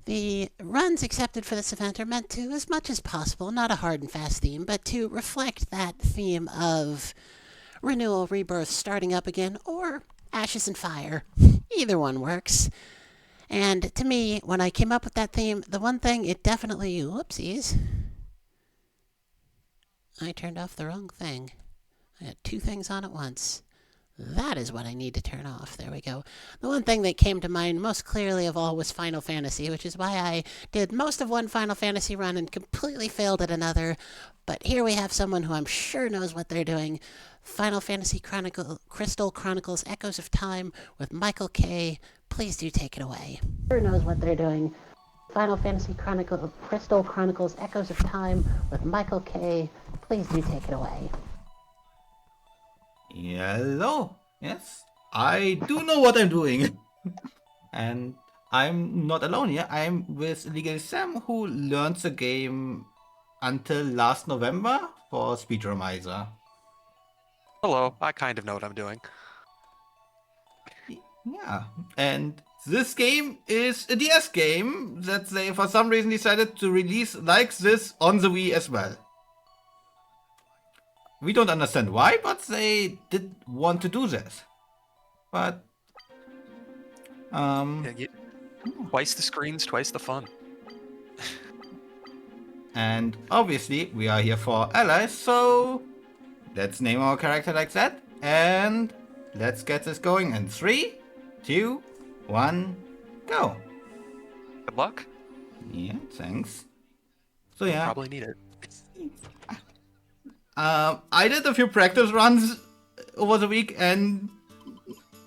The runs accepted for this event are meant to, as much as possible, not a hard and fast theme, but to reflect that theme of renewal, rebirth, starting up again, or ashes and fire. Either one works. And to me, when I came up with that theme, the one thing it definitely, whoopsies, I turned off the wrong thing. I had two things on at once. That is what I need to turn off. There we go. The one thing that came to mind most clearly of all was Final Fantasy, which is why I did most of one Final Fantasy run and completely failed at another. But here we have someone who I'm sure knows what they're doing. Final Fantasy Crystal Chronicles Echoes of Time with Michael K. Please do take it away. Sure knows what they're doing. Final Fantasy Crystal Chronicles Echoes of Time with Michael K. Please do take it away. Hello. Yes, I do know what I'm doing. And I'm not alone here. I'm with Legal Sam, who learned the game until last November for Speedrumizer. Hello, I kind of know what I'm doing. Yeah, and this game is a DS game that they for some reason decided to release like this on the Wii as well. We don't understand why, but they did want to do this. But Twice the screens, twice the fun. And obviously we are here for allies, so let's name our character like that, and let's get this going in 3, 2, 1, go. Good luck. Yeah, thanks. So yeah, Probably need it. I did a few practice runs over the week, and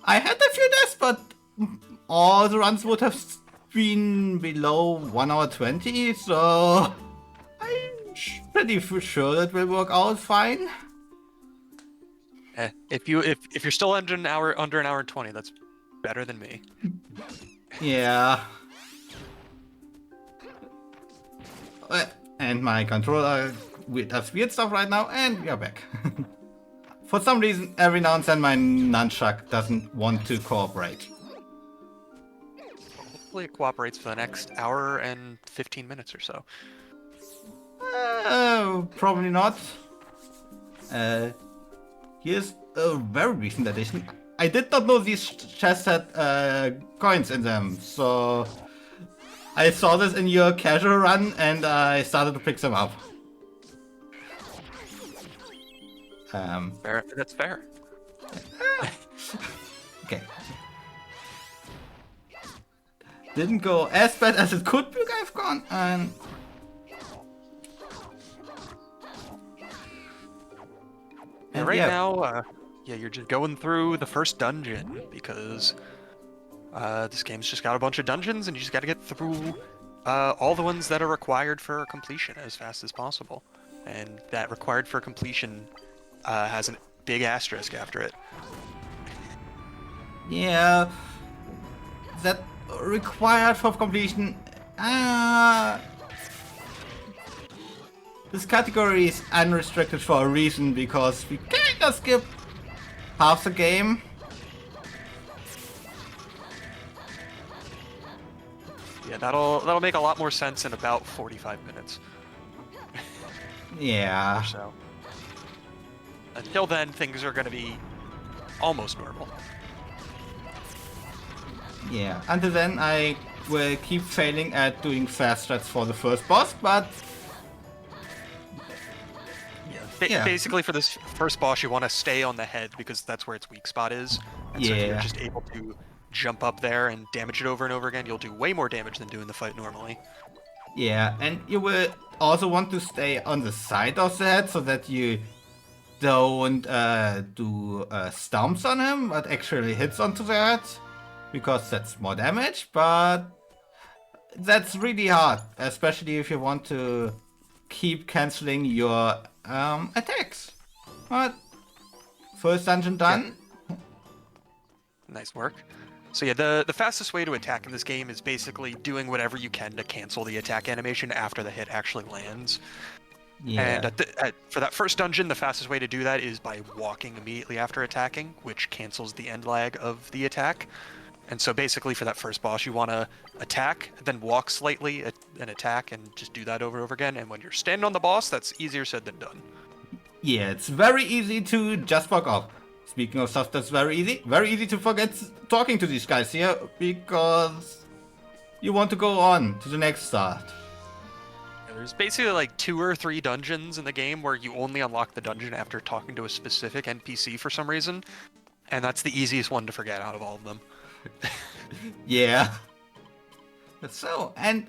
I had a few deaths, but all the runs would have been below 1 hour 20, so I'm pretty sure that will work out fine. If you're still under an hour and 20, that's better than me. Yeah. And my controller does weird stuff right now, and we are back. For some reason, every now and then my nunchuck doesn't want to cooperate. Hopefully it cooperates for the next hour and 15 minutes or so. Probably not. Here's a very recent addition. I did not know these chests had coins in them, so I saw this in your casual run and I started to pick them up. Fair, that's fair. Okay. Didn't go as bad as it could have gone, and right now, you're just going through the first dungeon because this game's just got a bunch of dungeons, and you just got to get through all the ones that are required for completion as fast as possible. And that required for completion has a big asterisk after it. Yeah, that required for completion. This category is unrestricted for a reason, because we kinda skip half the game. Yeah, that'll make a lot more sense in about 45 minutes. Yeah. Or so. Until then, things are going to be almost normal. Yeah, until then I will keep failing at doing fast strats for the first boss, but yeah. Basically for this first boss you want to stay on the head because that's where its weak spot is. And so if you're just able to jump up there and damage it over and over again, you'll do way more damage than doing the fight normally. Yeah, and you will also want to stay on the side of the head so that you don't do stomps on him, but actually hits onto the head, because that's more damage, but that's really hard, especially if you want to keep cancelling your attacks. But first dungeon done. Yeah. Nice work. So yeah, the fastest way to attack in this game is basically doing whatever you can to cancel the attack animation after the hit actually lands. Yeah. And for that first dungeon, the fastest way to do that is by walking immediately after attacking, which cancels the end lag of the attack. And so basically for that first boss, you want to attack, then walk slightly and attack, and just do that over and over again. And when you're standing on the boss, that's easier said than done. Yeah, it's very easy to just fuck off. Speaking of stuff that's very easy to forget talking to these guys here, because you want to go on to the next start. There's basically like 2 or 3 dungeons in the game where you only unlock the dungeon after talking to a specific NPC for some reason, and that's the easiest one to forget out of all of them. Yeah. So, and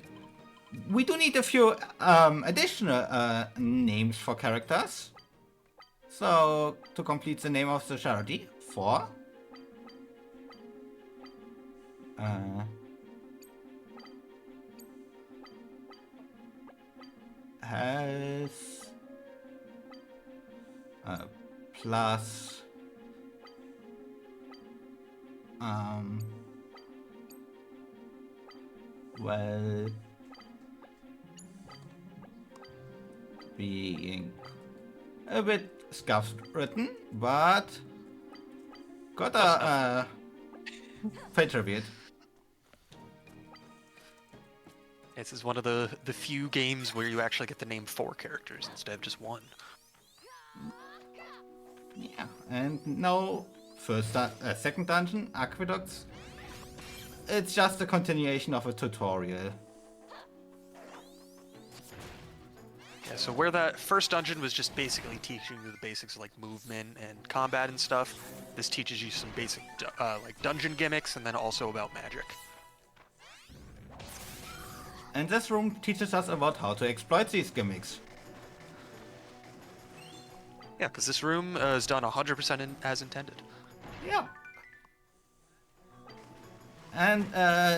we do need a few additional names for characters. So, to complete the name of the charity, 4. Has plus well being a bit scuffed written, but got a fate tribute. This is one of the few games where you actually get to name 4 characters instead of just 1. Yeah, and no second dungeon, Aqueducts. It's just a continuation of a tutorial. Yeah, so where that first dungeon was just basically teaching you the basics of like movement and combat and stuff, this teaches you some basic like dungeon gimmicks and then also about magic. And this room teaches us about how to exploit these gimmicks. Yeah, because this room is done 100% as intended. Yeah. And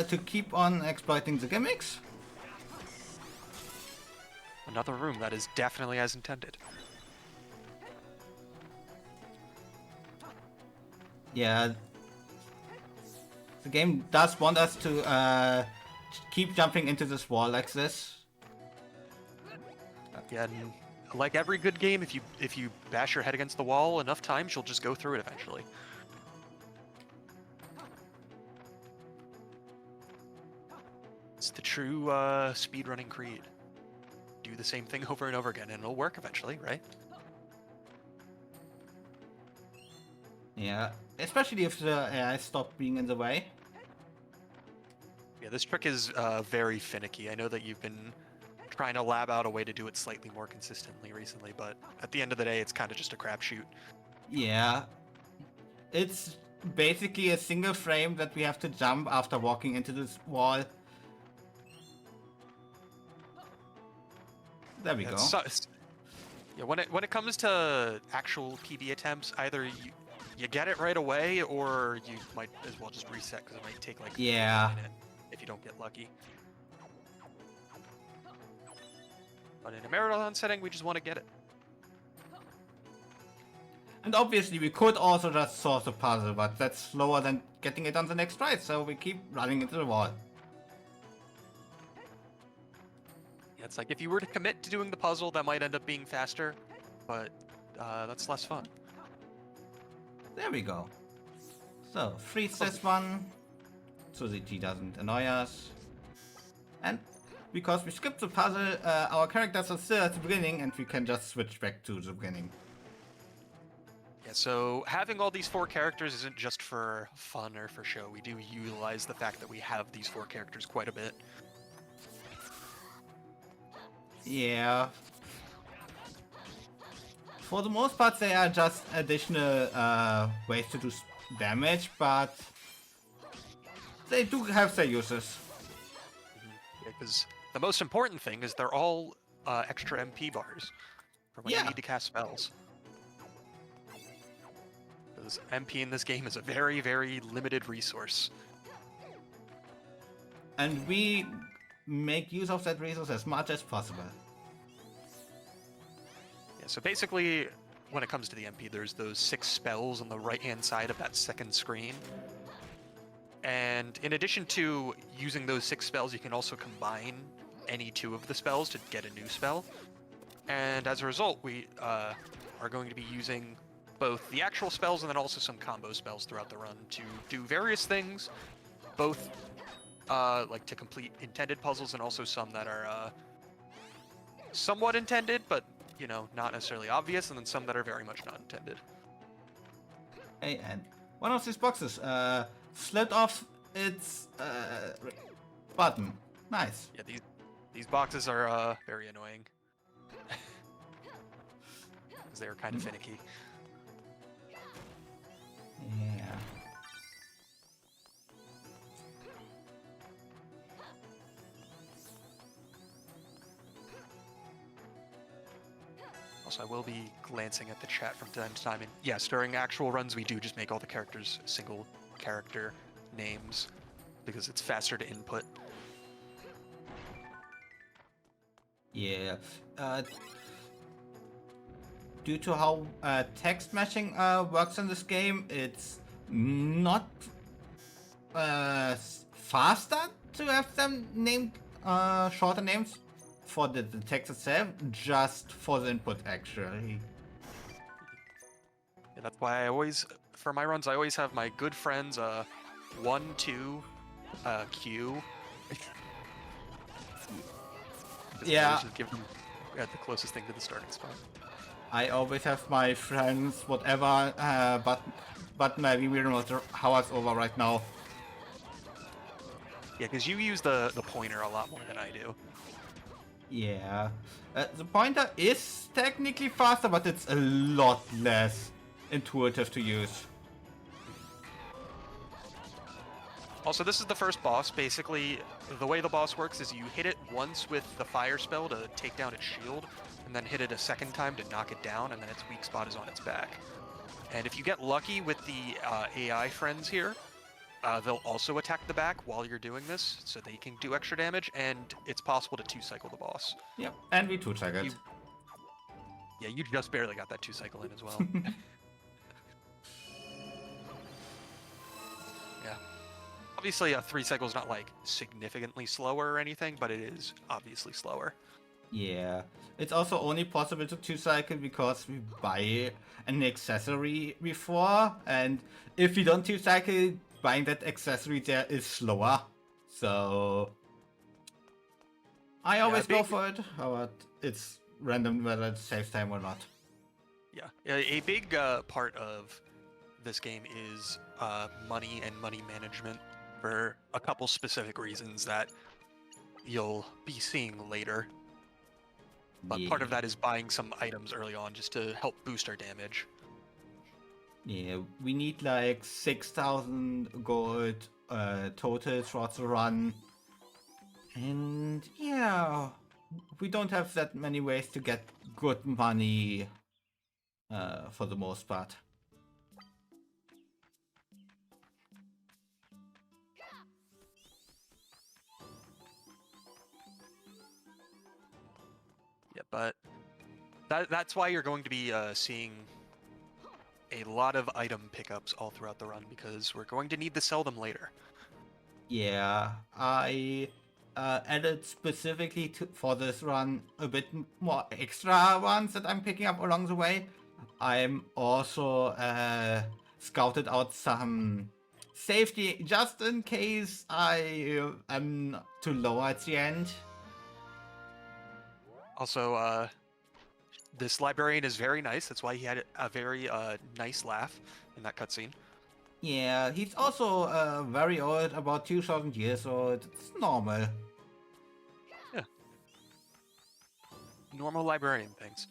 to keep on exploiting the gimmicks. Another room that is definitely as intended. Yeah. The game does want us to keep jumping into this wall like this. Yeah, and like every good game, if you bash your head against the wall enough times, you'll just go through it eventually. It's the true speedrunning creed. Do the same thing over and over again, and it'll work eventually, right? Yeah, especially if the AI stop being in the way. Yeah, this trick is very finicky. I know that you've been trying to lab out a way to do it slightly more consistently recently, but at the end of the day, it's kind of just a crapshoot. Yeah. It's basically a single frame that we have to jump after walking into this wall. There we go. Yeah, when it comes to actual PB attempts, either you get it right away, or you might as well just reset because it might take like a minute if you don't get lucky. But in a marathon setting, we just want to get it. And obviously we could also just solve the puzzle, but that's slower than getting it on the next try, so we keep running into the wall. Yeah, it's like if you were to commit to doing the puzzle, that might end up being faster, but that's less fun. There we go. So, freeze this one, so the G doesn't annoy us. And because we skipped the puzzle, our characters are still at the beginning, and we can just switch back to the beginning. Yeah, so having all these 4 characters isn't just for fun or for show. We do utilize the fact that we have these 4 characters quite a bit. Yeah. For the most part, they are just additional ways to do damage, but they do have their uses. Because the most important thing is they're all extra MP bars for when you need to cast spells. Because MP in this game is a very, very limited resource. And we make use of that resource as much as possible. Yeah, so basically, when it comes to the MP, there's those 6 spells on the right-hand side of that second screen. And in addition to using those 6 spells, you can also combine any 2 of the spells to get a new spell. And as a result, we are going to be using both the actual spells and then also some combo spells throughout the run to do various things both like to complete intended puzzles and also some that are somewhat intended, but you know, not necessarily obvious, and then some that are very much not intended. Hey, and one of these boxes slid off its button. Nice. Yeah, these boxes are very annoying because they're kind of finicky. Yeah. Also, I will be glancing at the chat from time to time, and yes, during actual runs we do just make all the characters single character names because it's faster to input. Yeah. Due to how text matching works in this game, it's not faster to have them named shorter names for the text itself, just for the input actually. Yeah, that's why I always, for my runs, I always have my good friends 1, 2, Q. Yeah. Just give them the closest thing to the starting spot. I always have my friends, whatever, but maybe we're not how it's over right now. Yeah, because you use the pointer a lot more than I do. Yeah. The pointer is technically faster, but it's a lot less intuitive to use. Also, this is the first boss. Basically, the way the boss works is you hit it once with the fire spell to take down its shield, and then hit it a second time to knock it down, and then its weak spot is on its back. And if you get lucky with the AI friends here, they'll also attack the back while you're doing this, so they can do extra damage, and it's possible to 2-cycle the boss. Yep, and we 2-cycled. Yeah, you just barely got that 2-cycle in as well. Yeah. Obviously, a 3-cycle is not, like, significantly slower or anything, but it is obviously slower. Yeah. It's also only possible to 2-cycle because we buy an accessory before, and if we don't 2-cycle, buying that accessory there is slower. So I always go for it, but it's random whether it saves time or not. Yeah, a big part of this game is money and money management for a couple specific reasons that you'll be seeing later. But part of that is buying some items early on just to help boost our damage. Yeah, we need like 6,000 gold total throughout the run. And yeah, we don't have that many ways to get good money for the most part. Yeah, but that's why you're going to be seeing a lot of item pickups all throughout the run, because we're going to need to sell them later. Yeah, I added specifically for this run a bit more extra ones that I'm picking up along the way. I'm also scouted out some safety just in case I am too low at the end. Also, this librarian is very nice. That's why he had a very nice laugh in that cutscene. Yeah, he's also very old, about 2,000 years old. It's normal. Yeah. Normal librarian things.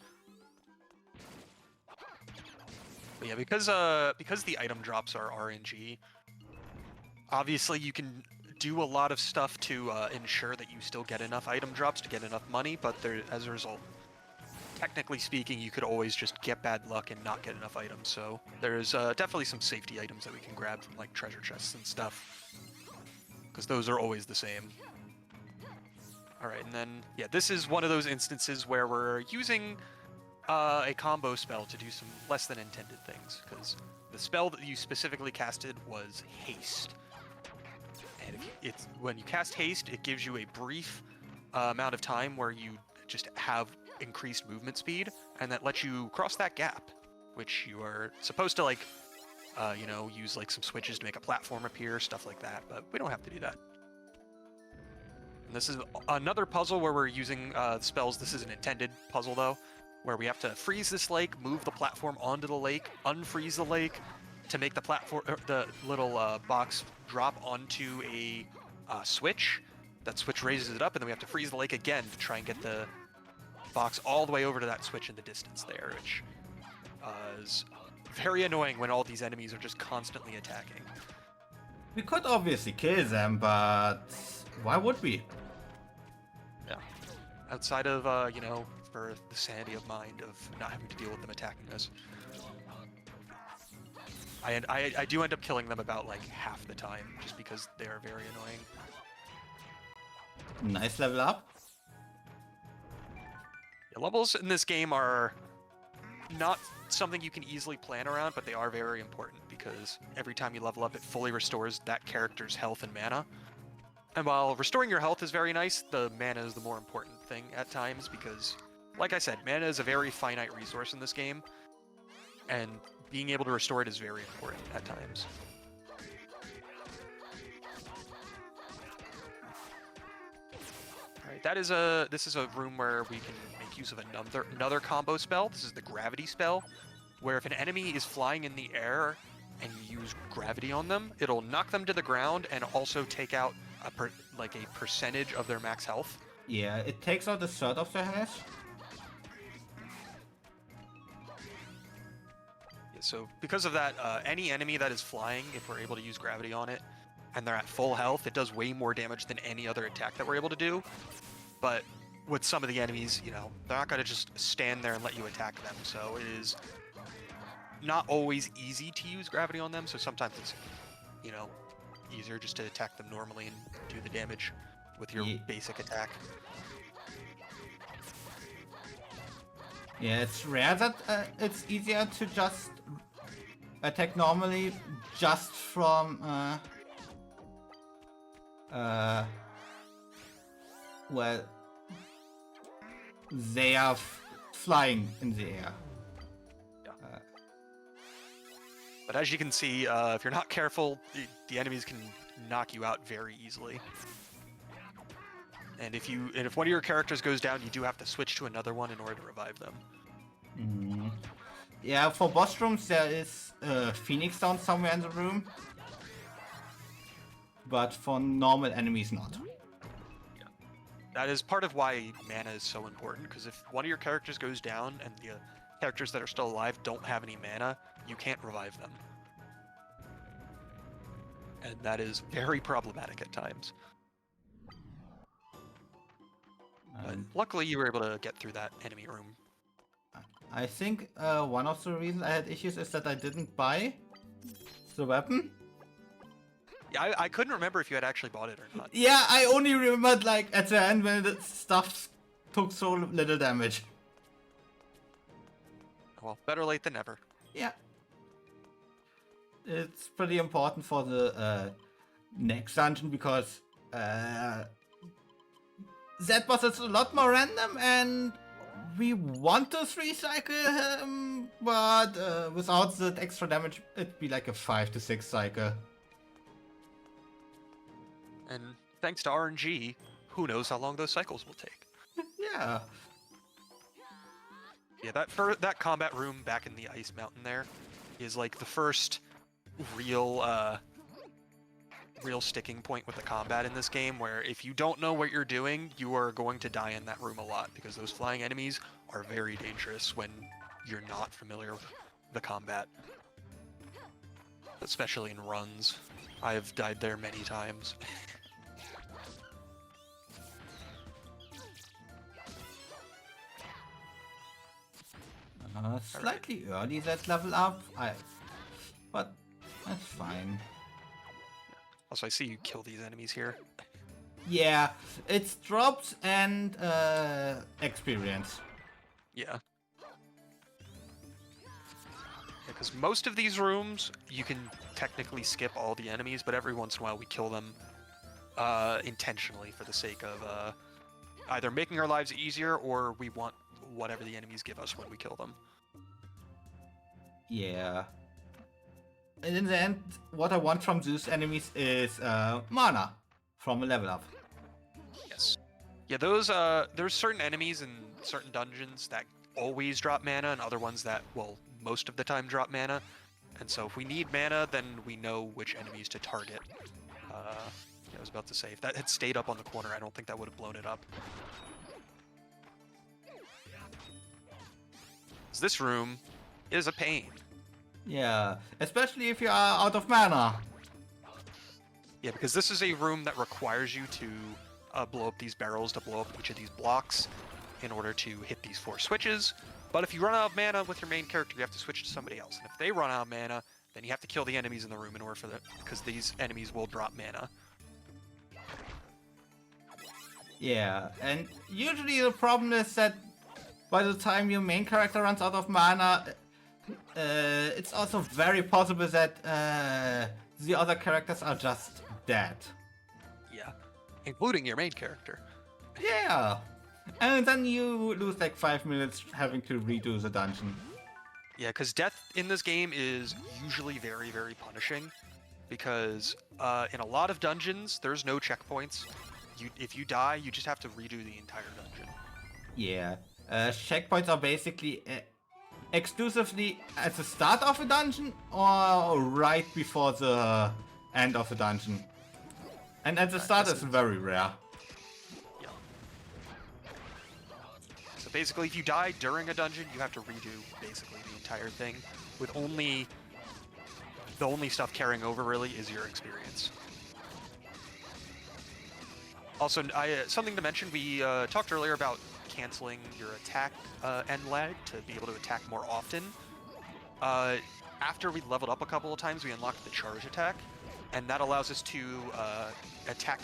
But yeah, because the item drops are RNG, obviously you can do a lot of stuff to ensure that you still get enough item drops to get enough money, but as a result, technically speaking, you could always just get bad luck and not get enough items, so there's definitely some safety items that we can grab from like treasure chests and stuff, because those are always the same. Alright, and then, yeah, this is one of those instances where we're using a combo spell to do some less than intended things, because the spell that you specifically casted was Haste. And when you cast Haste, it gives you a brief amount of time where you just have increased movement speed, and that lets you cross that gap, which you are supposed to like you know, use like some switches to make a platform appear, stuff like that. But we don't have to do that. And this is another puzzle where we're using spells. This is an intended puzzle, though, where we have to freeze this lake, move the platform onto the lake, unfreeze the lake to make the platform, the little box drop onto a switch. That switch raises it up, and then we have to freeze the lake again to try and get the box all the way over to that switch in the distance there, which is very annoying when all these enemies are just constantly attacking. We could obviously kill them, but why would we? Yeah. Outside of, you know, for the sanity of mind of not having to deal with them attacking us. I do end up killing them about like half the time, just because they are very annoying. Nice level up. Yeah, levels in this game are not something you can easily plan around, but they are very important because every time you level up, it fully restores that character's health and mana. And while restoring your health is very nice, the mana is the more important thing at times because, like I said, mana is a very finite resource in this game, and being able to restore it is very important at times. Alright, this is a room where we can make use of another combo spell. This is the gravity spell, where if an enemy is flying in the air and you use gravity on them, it'll knock them to the ground and also take out a percentage of their max health. Yeah, it takes out a third of their health. Yeah, so because of that, any enemy that is flying, if we're able to use gravity on it, and they're at full health, it does way more damage than any other attack that we're able to do. But with some of the enemies, you know, they're not going to just stand there and let you attack them. So it is not always easy to use gravity on them. So sometimes it's, you know, easier just to attack them normally and do the damage with your basic attack. Yeah, it's rare that it's easier to just attack normally just from well, they are flying in the air. Yeah. But as you can see, if you're not careful, the enemies can knock you out very easily. And if one of your characters goes down, you do have to switch to another one in order to revive them. Mm. Yeah, for boss rooms there is Phoenix down somewhere in the room, but for normal enemies not. Yeah. That is part of why mana is so important, because if one of your characters goes down and the characters that are still alive don't have any mana, you can't revive them. And that is very problematic at times. But luckily you were able to get through that enemy room. I think one of the reasons I had issues is that I didn't buy the weapon. Yeah, I couldn't remember if you had actually bought it or not. Yeah, I only remembered like at the end when the stuff took so little damage. Well, better late than never. Yeah. It's pretty important for the next dungeon because that boss is a lot more random and we want to 3-cycle him, but without that extra damage it'd be like a 5 to 6 cycle. And thanks to RNG, who knows how long those cycles will take. Yeah. Yeah, that combat room back in the ice mountain there is like the first real sticking point with the combat in this game, where if you don't know what you're doing, you are going to die in that room a lot, because those flying enemies are very dangerous when you're not familiar with the combat. Especially in runs. I've died there many times. Slightly early that level up, but that's fine. Also, I see you kill these enemies here. Yeah, it's drops and experience. Yeah. Because most of these rooms, you can technically skip all the enemies, but every once in a while we kill them intentionally for the sake of either making our lives easier, or we want whatever the enemies give us when we kill them. Yeah. And in the end, what I want from these enemies is mana from a level up. Yes. Yeah, those there's certain enemies in certain dungeons that always drop mana, and other ones that, well, most of the time drop mana. And so if we need mana, then we know which enemies to target. I was about to say, if that had stayed up on the corner, I don't think that would have blown it up. This room is a pain. Yeah, especially if you are out of mana. Yeah, because this is a room that requires you to blow up these barrels to blow up each of these blocks in order to hit these 4 switches. But if you run out of mana with your main character, you have to switch to somebody else. And if they run out of mana, then you have to kill the enemies in the room in order for that, because these enemies will drop mana. Yeah, and usually the problem is that by the time your main character runs out of mana, it's also very possible that the other characters are just dead. Yeah, including your main character. Yeah, and then you lose like 5 minutes having to redo the dungeon. Yeah, because death in this game is usually very, very punishing, because in a lot of dungeons, there's no checkpoints. If you die, you just have to redo the entire dungeon. Yeah, checkpoints are basically exclusively at the start of a dungeon or right before the end of the dungeon. And at the start it's very rare. Yeah. So basically, if you die during a dungeon, you have to redo basically the entire thing, with the only stuff carrying over really is your experience. Also, something to mention, we talked earlier about canceling your attack end lag to be able to attack more often. After we leveled up a couple of times, we unlocked the charge attack, and that allows us to attack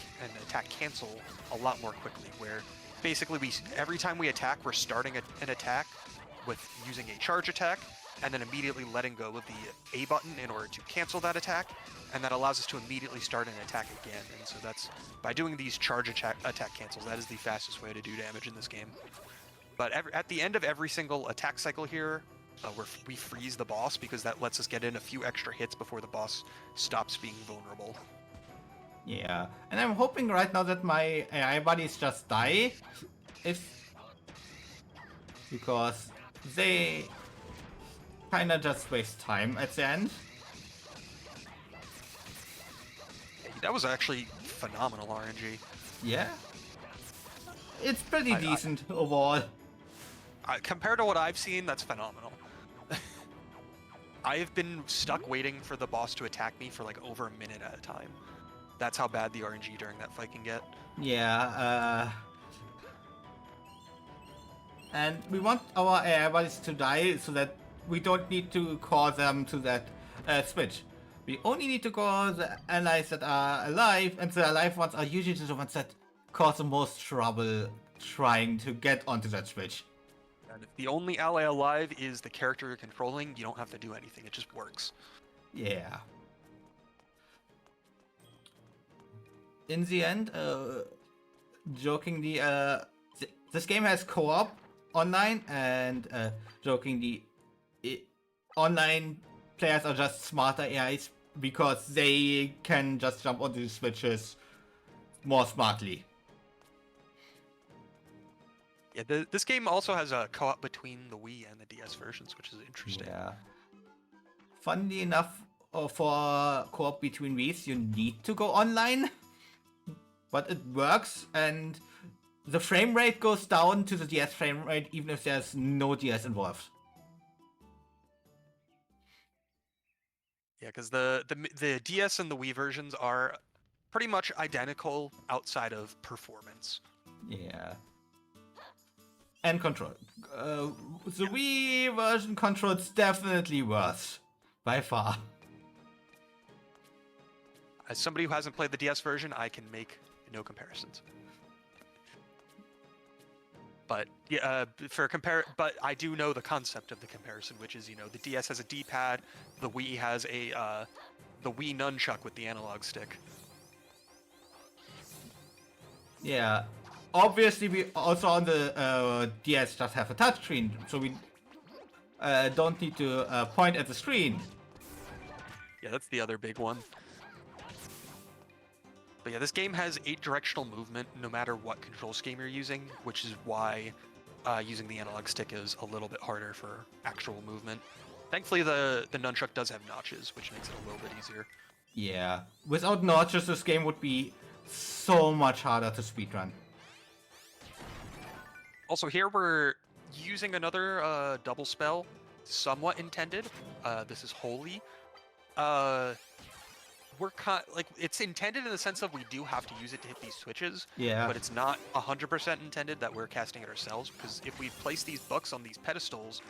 cancel a lot more quickly, where basically every time we attack, we're starting an attack with using a charge attack, and then immediately letting go of the A button in order to cancel that attack, and that allows us to immediately start an attack again. And so that's, by doing these charge attack cancels, that is the fastest way to do damage in this game. But at the end of every single attack cycle here, we freeze the boss, because that lets us get in a few extra hits before the boss stops being vulnerable. Yeah, and I'm hoping right now that my AI buddies just die, because they kinda just waste time at the end. That was actually phenomenal RNG. Yeah, it's pretty decent overall. Compared to what I've seen, that's phenomenal. I have been stuck waiting for the boss to attack me for like over a minute at a time. That's how bad the RNG during that fight can get. Yeah, and we want our AI buddies to die so that we don't need to call them to that switch. We only need to call the allies that are alive, and the alive ones are usually the ones that cause the most trouble trying to get onto that switch. And if the only ally alive is the character you're controlling, you don't have to do anything. It just works. Yeah. In the end, jokingly, this game has co-op online, and jokingly, online players are just smarter AIs because they can just jump onto the switches more smartly. Yeah, this game also has a co-op between the Wii and the DS versions, which is interesting. Yeah. Funnily enough, for co-op between Wii's, you need to go online, but it works, and the frame rate goes down to the DS frame rate even if there's no DS involved. Yeah, because the DS and the Wii versions are pretty much identical outside of performance. Yeah. And control. The Wii version controls definitely worse. By far. As somebody who hasn't played the DS version, I can make no comparisons. But yeah, but I do know the concept of the comparison, which is, the DS has a D-pad, the Wii has the Wii nunchuck with the analog stick. Yeah. Obviously, we also on the DS just have a touchscreen, so we don't need to point at the screen. Yeah, that's the other big one. But yeah, this game has 8-directional movement no matter what control scheme you're using, which is why using the analog stick is a little bit harder for actual movement. Thankfully, the nunchuck does have notches, which makes it a little bit easier. Yeah. Without notches, this game would be so much harder to speedrun. Also, here we're using another double spell, somewhat intended. This is Holy. It's intended in the sense of we do have to use it to hit these switches. Yeah. But it's not 100% intended that we're casting it ourselves, because if we place these books on these pedestals,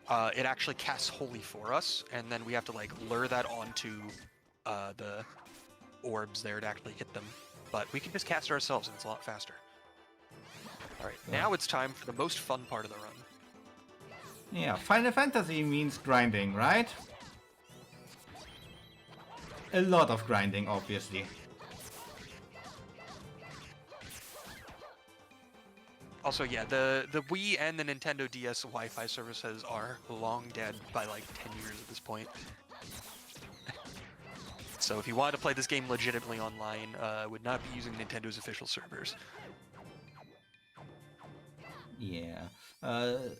it actually casts Holy for us, and then we have to like lure that onto the orbs there to actually hit them. But we can just cast it ourselves, and it's a lot faster. Alright, now it's time for the most fun part of the run. Yeah, Final Fantasy means grinding, right? A lot of grinding, obviously. Also, yeah, the Wii and the Nintendo DS Wi-Fi services are long dead by like 10 years at this point. So if you wanted to play this game legitimately online, would not be using Nintendo's official servers. Yeah. The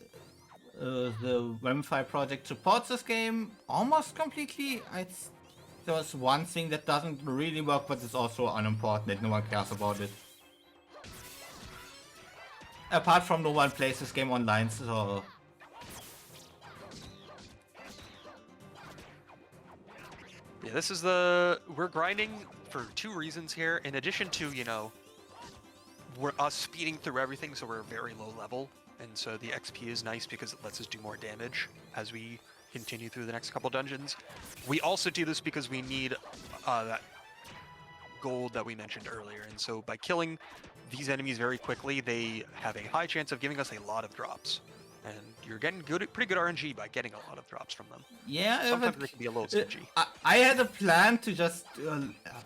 Remfire project supports this game almost completely. There's one thing that doesn't really work, but it's also unimportant and no one cares about it. Apart from no one plays this game online, so... Yeah, this is we're grinding for 2 reasons here. In addition to, you know, we're us speeding through everything, so we're very low level. And so the XP is nice because it lets us do more damage as we continue through the next couple dungeons. We also do this because we need that gold that we mentioned earlier. And so by killing these enemies very quickly, they have a high chance of giving us a lot of drops. And you're getting pretty good RNG by getting a lot of drops from them. Yeah, sometimes they can be a little stingy. I had a plan to just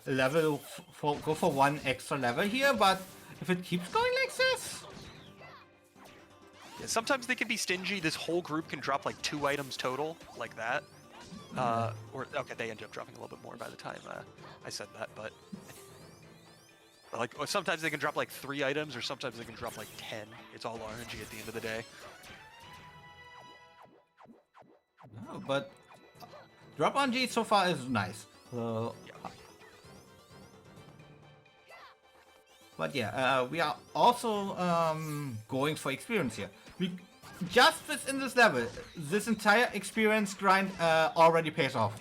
go for 1 extra level here, but if it keeps going like this... Yeah, sometimes they can be stingy. This whole group can drop like 2 items total, like that. Or okay, they end up dropping a little bit more by the time I said that, but like sometimes they can drop like 3 items, or sometimes they can drop like 10. It's all RNG at the end of the day. No, but drop RNG so far is nice. Yeah. But yeah, we are also going for experience here. Just within this level, this entire experience grind already pays off.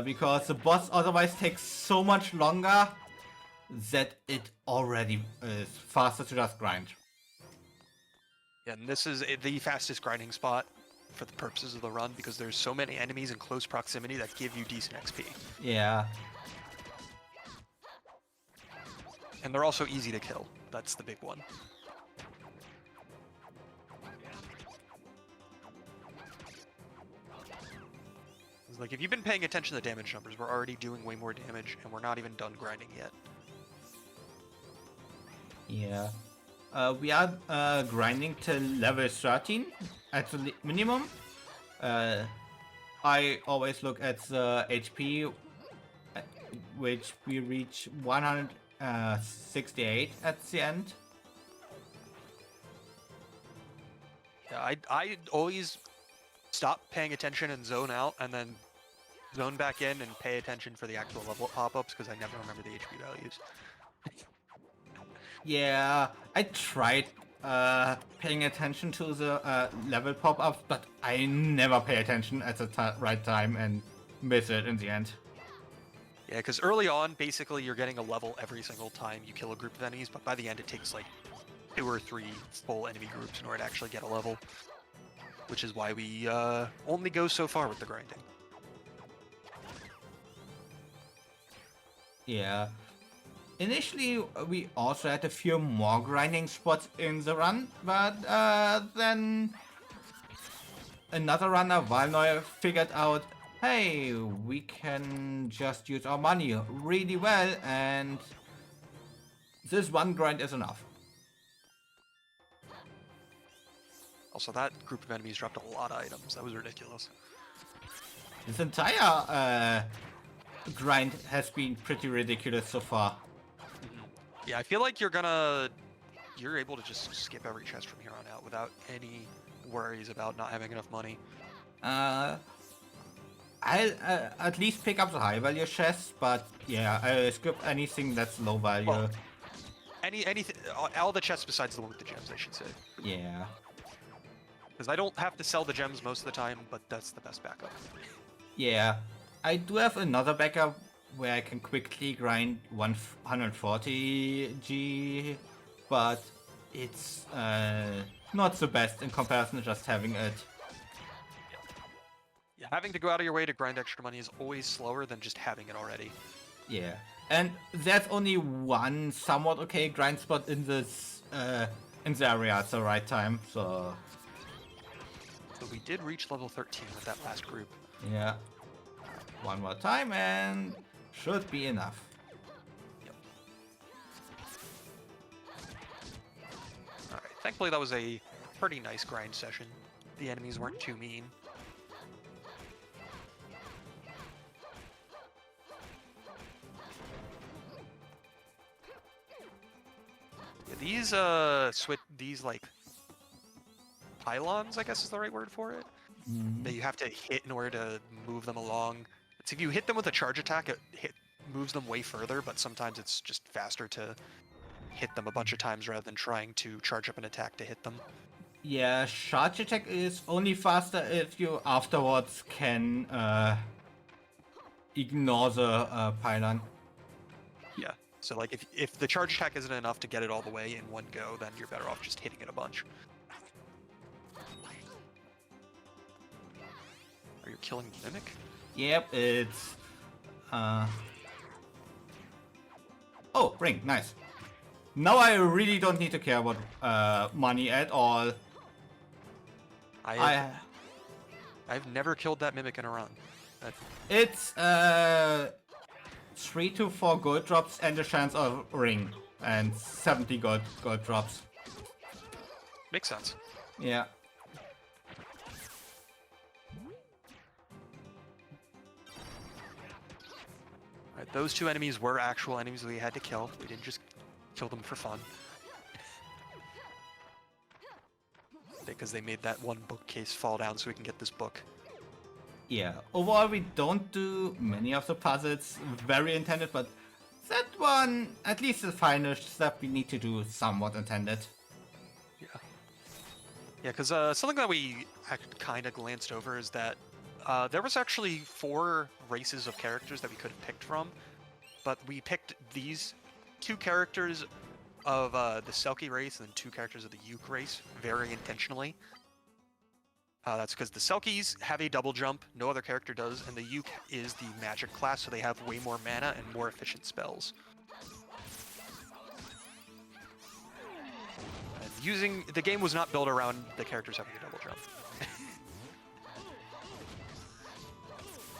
Because the boss otherwise takes so much longer that it already is faster to just grind. Yeah, and this is the fastest grinding spot for the purposes of the run, because there's so many enemies in close proximity that give you decent XP. Yeah. And they're also easy to kill. That's the big one. It's like, if you've been paying attention to the damage numbers, we're already doing way more damage, and we're not even done grinding yet. Yeah. We are grinding till level 13 at the minimum. I always look at the HP, which we reach 168 at the end. Yeah, I always stop paying attention and zone out, and then zone back in and pay attention for the actual level pop-ups, because I never remember the HP values. Yeah, I tried paying attention to the level pop-ups, but I never pay attention at the right time and miss it in the end. Yeah, because early on, basically, you're getting a level every single time you kill a group of enemies, but by the end, it takes like 2 or 3 full enemy groups in order to actually get a level, which is why we only go so far with the grinding. Yeah. Initially, we also had a few more grinding spots in the run, but then another runner, Valnoy, figured out, hey, we can just use our money really well, and this one grind is enough. Also, that group of enemies dropped a lot of items. That was ridiculous. This entire grind has been pretty ridiculous so far. Yeah, I feel like you're able to just skip every chest from here on out without any worries about not having enough money. I'll at least pick up the high value chests, but yeah, I'll skip anything that's low value. Well, anything, all the chests besides the one with the gems, I should say. Yeah. Because I don't have to sell the gems most of the time, but that's the best backup. Yeah. I do have another backup where I can quickly grind 140G, but it's not the best in comparison to just having it. Yeah, having to go out of your way to grind extra money is always slower than just having it already. Yeah. And there's only one somewhat okay grind spot in this in the area at the right time, so we did reach level 13 with that last group. yeah. One more time and should be enough. Yep. Alright, thankfully that was a pretty nice grind session. The enemies weren't too mean. Yeah, these like pylons, I guess is the right word for it, that you have to hit in order to move them along. It's if you hit them with a charge attack, it moves them way further, but sometimes it's just faster to hit them a bunch of times rather than trying to charge up an attack to hit them. Yeah, charge attack is only faster if you afterwards can ignore the pylon. Yeah. So like if the charge attack isn't enough to get it all the way in one go, then you're better off just hitting it a bunch. Are you killing the Mimic? Yep, it's oh, ring, nice. Now I really don't need to care about money at all. I've never killed that Mimic in a run. It's 3 to 4 gold drops and a chance of ring and 70 gold drops. Makes sense. Yeah. Alright, those two enemies were actual enemies we had to kill. We didn't just kill them for fun. Because they made that one bookcase fall down so we can get this book. Yeah, overall we don't do many of the puzzles very intended, but that one, at least the final step, we need to do somewhat intended. Yeah. Yeah, because something that we kind of glanced over is that there was actually 4 races of characters that we could have picked from, but we picked these 2 characters of the Selkie race and then 2 characters of the Yuke race very intentionally. That's because the Selkies have a double jump, no other character does, and the Yuke is the magic class, so they have way more mana and more efficient spells. And the game was not built around the characters having a double jump.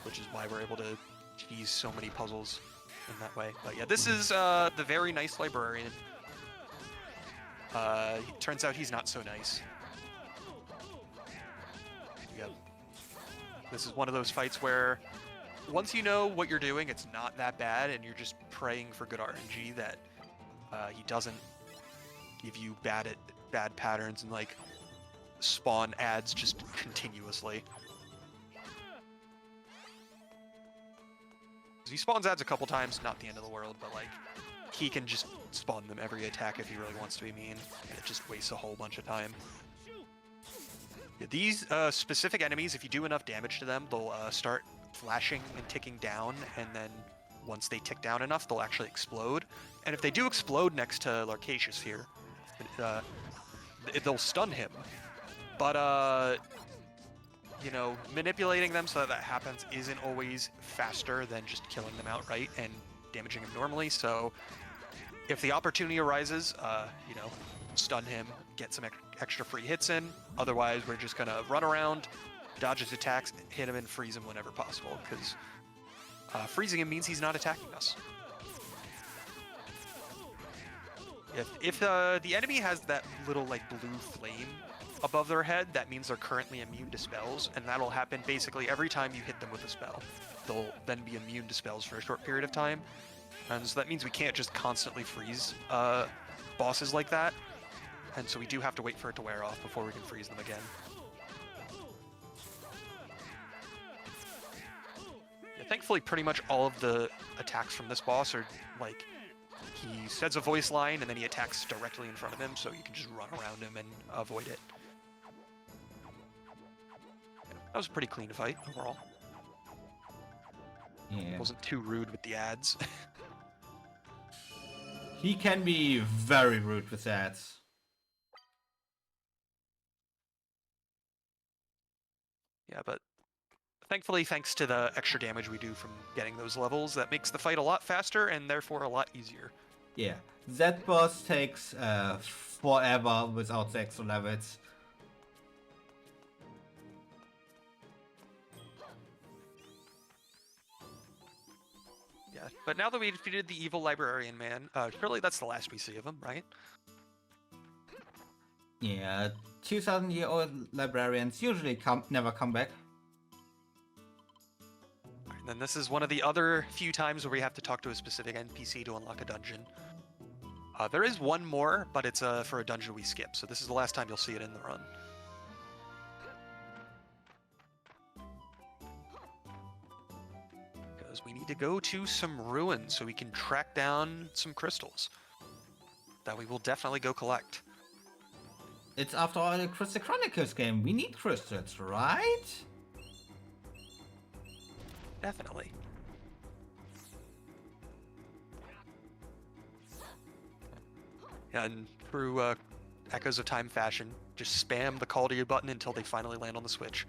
Which is why we're able to tease so many puzzles in that way. But yeah, this is the very nice librarian. It turns out he's not so nice. Yep. This is one of those fights where once you know what you're doing, it's not that bad, and you're just praying for good RNG that he doesn't give you bad patterns and like spawn ads just continuously. He spawns ads a couple times, not the end of the world, but like he can just spawn them every attack if he really wants to be mean, and it just wastes a whole bunch of time. Yeah, these specific enemies, if you do enough damage to them, they'll start flashing and ticking down, and then once they tick down enough, they'll actually explode. And if they do explode next to Larcasius here, they'll stun him. But, you know, manipulating them so that happens isn't always faster than just killing them outright and damaging him normally, so if the opportunity arises, you know, stun him, get some extra free hits in. Otherwise, we're just gonna run around, dodge his attacks, hit him, and freeze him whenever possible, because freezing him means he's not attacking us. If the enemy has that little, like, blue flame above their head, that means they're currently immune to spells, and that'll happen basically every time you hit them with a spell. They'll then be immune to spells for a short period of time, and so that means we can't just constantly freeze bosses like that, and so we do have to wait for it to wear off before we can freeze them again. Yeah, thankfully, pretty much all of the attacks from this boss are like, he says a voice line and then he attacks directly in front of him, so you can just run around him and avoid it. That was a pretty clean fight overall. Yeah. Wasn't too rude with the ads. He can be very rude with ads. Yeah, but thankfully, thanks to the extra damage we do from getting those levels, that makes the fight a lot faster and therefore a lot easier. Yeah, that boss takes forever without the extra levels. Yeah, but now that we defeated the evil librarian man, surely that's the last we see of him, right? Yeah, 2,000-year-old librarians usually never come back. And then this is one of the other few times where we have to talk to a specific NPC to unlock a dungeon. There is one more, but it's for a dungeon we skip, so this is the last time you'll see it in the run. Because we need to go to some ruins so we can track down some crystals that we will definitely go collect. It's after all a Chronicles game. We need crystals, right? Definitely. And through Echoes of Time fashion, just spam the call to your button until they finally land on the Switch.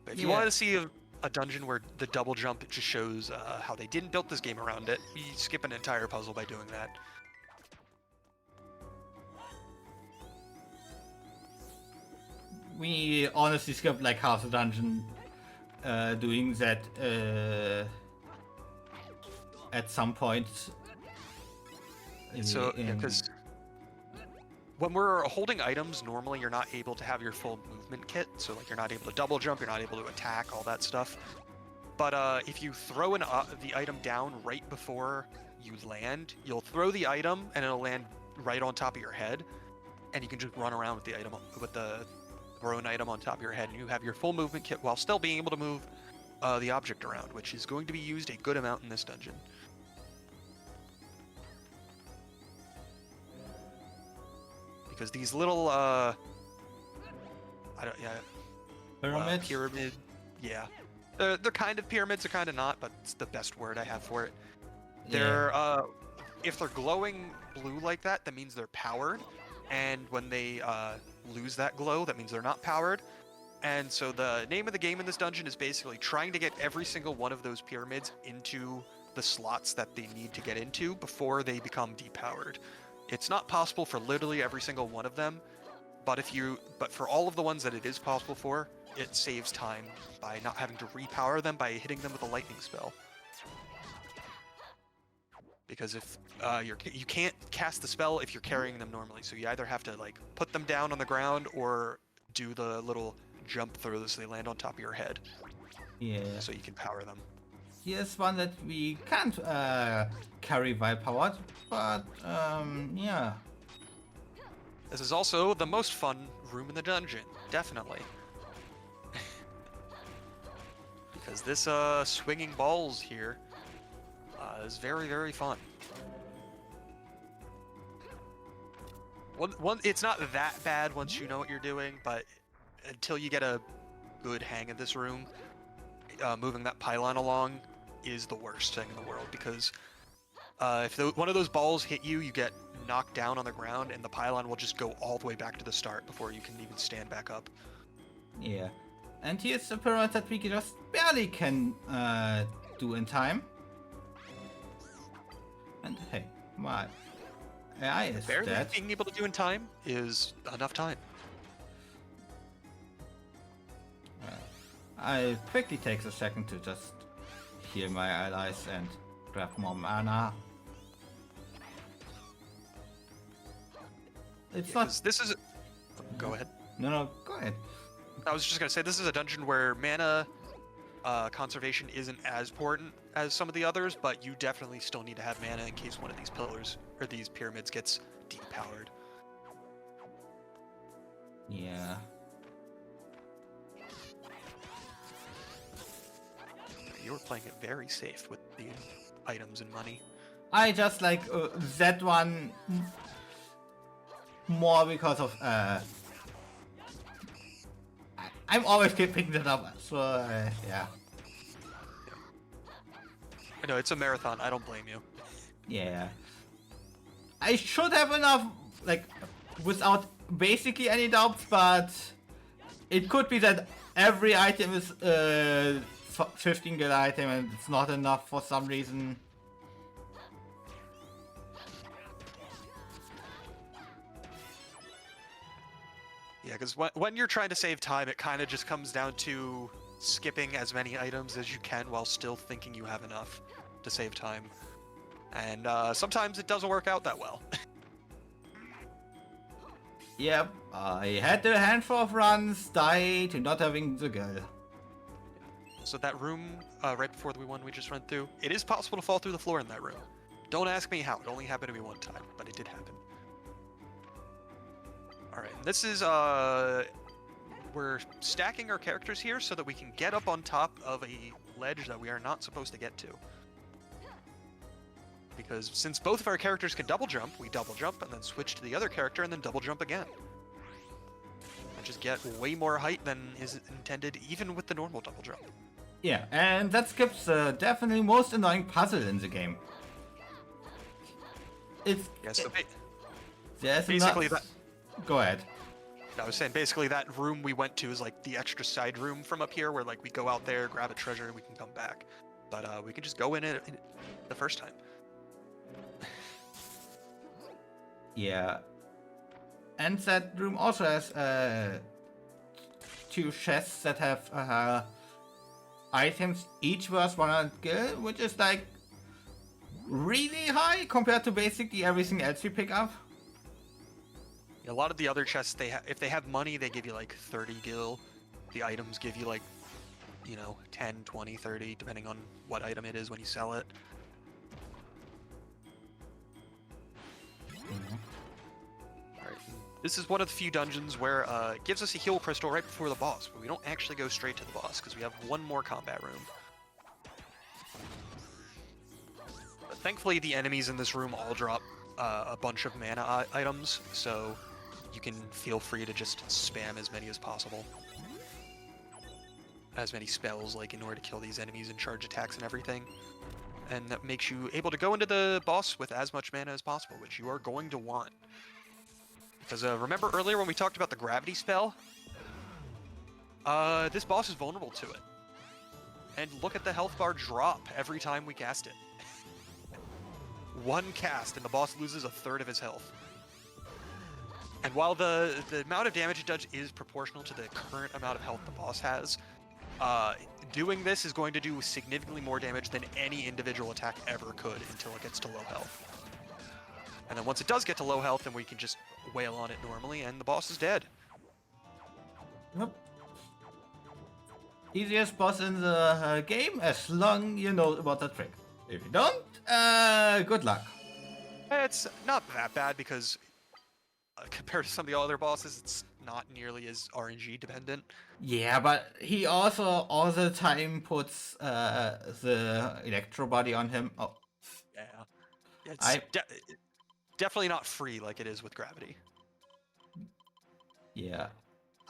But if you want to see a dungeon where the double jump just shows how they didn't build this game around it, you skip an entire puzzle by doing that. We honestly skipped like half the dungeon doing that at some point. So, yeah, because when we're holding items, normally you're not able to have your full movement kit. So, like, you're not able to double jump, you're not able to attack, all that stuff. But if you throw the item down right before you land, you'll throw the item and it'll land right on top of your head, and you can just run around with the item, with the thrown item on top of your head, and you have your full movement kit while still being able to move the object around, which is going to be used a good amount in this dungeon. Because these little Pyramids? pyramid, yeah, they're kind of pyramids, they're kind of not, but it's the best word I have for it. They're if they're glowing blue like that, that means they're powered, and when they lose that glow, that means they're not powered. And so the name of the game in this dungeon is basically trying to get every single one of those pyramids into the slots that they need to get into before they become depowered. It's not possible for literally every single one of them, but for all of the ones that it is possible for, it saves time by not having to repower them by hitting them with a lightning spell. Because if you can't cast the spell if you're carrying them normally, so you either have to like put them down on the ground or do the little jump through so they land on top of your head. Yeah. So you can power them. Here's one that we can't carry while powered, but yeah. This is also the most fun room in the dungeon, definitely. Because this swinging balls here is very, very fun. It's not that bad once you know what you're doing, but until you get a good hang of this room, moving that pylon along is the worst thing in the world, because if one of those balls hit you, you get knocked down on the ground, and the pylon will just go all the way back to the start before you can even stand back up. Yeah. And here's a pyramid that we just barely can do in time. And hey, my AI is Barely dead. being able to do in time is enough time. I quickly takes a second to just heal my allies and grab more mana. It's not. This is go ahead. No, go ahead. I was just gonna say, this is a dungeon where mana conservation isn't as important as some of the others, but you definitely still need to have mana in case one of these pillars or these pyramids gets depowered. Yeah. You were playing it very safe with the items and money. I just like that one more because of I'm always keeping that up, so yeah. I know, it's a marathon, I don't blame you. Yeah. I should have enough, like, without basically any doubts, but it could be that every item is 15 good item and it's not enough for some reason. Yeah, because when you're trying to save time, it kind of just comes down to skipping as many items as you can while still thinking you have enough to save time. And sometimes it doesn't work out that well. Yep, I had a handful of runs, die to not having the girl. So that room, right before the one we just went through, it is possible to fall through the floor in that room. Don't ask me how, it only happened to me one time, but it did happen. Alright, and this is, we're stacking our characters here so that we can get up on top of a ledge that we are not supposed to get to. Because since both of our characters can double jump, we double jump and then switch to the other character and then double jump again. And just get way more height than is intended even with the normal double jump. Yeah, and that skips the definitely most annoying puzzle in the game. It's... Yeah, so there's basically not... Go ahead. I was saying basically that room we went to is like the extra side room from up here where like we go out there, grab a treasure, and we can come back. But we can just go in it the first time. Yeah. And that room also has 2 chests that have items each worth 100 gil, which is like really high compared to basically everything else you pick up. A lot of the other chests, if they have money, they give you like 30 gil. The items give you like, 10, 20, 30, depending on what item it is when you sell it. Alright, this is one of the few dungeons where it gives us a heal crystal right before the boss, but we don't actually go straight to the boss because we have one more combat room. But thankfully, the enemies in this room all drop a bunch of mana items, so you can feel free to just spam as many as possible. As many spells, like, in order to kill these enemies and charge attacks and everything. And that makes you able to go into the boss with as much mana as possible, which you are going to want. Because remember earlier when we talked about the gravity spell? This boss is vulnerable to it. And look at the health bar drop every time we cast it. One cast and the boss loses a third of his health. And while the amount of damage it does is proportional to the current amount of health the boss has, doing this is going to do significantly more damage than any individual attack ever could until it gets to low health. And then once it does get to low health, then we can just wail on it normally, and the boss is dead. Yep. Easiest boss in the game, as long you know about the trick. If you don't, good luck. It's not that bad because compared to some of the other bosses, it's not nearly as RNG dependent. Yeah, but he also all the time puts the electro body on him. Oh. Yeah. It's definitely not free like it is with gravity. Yeah.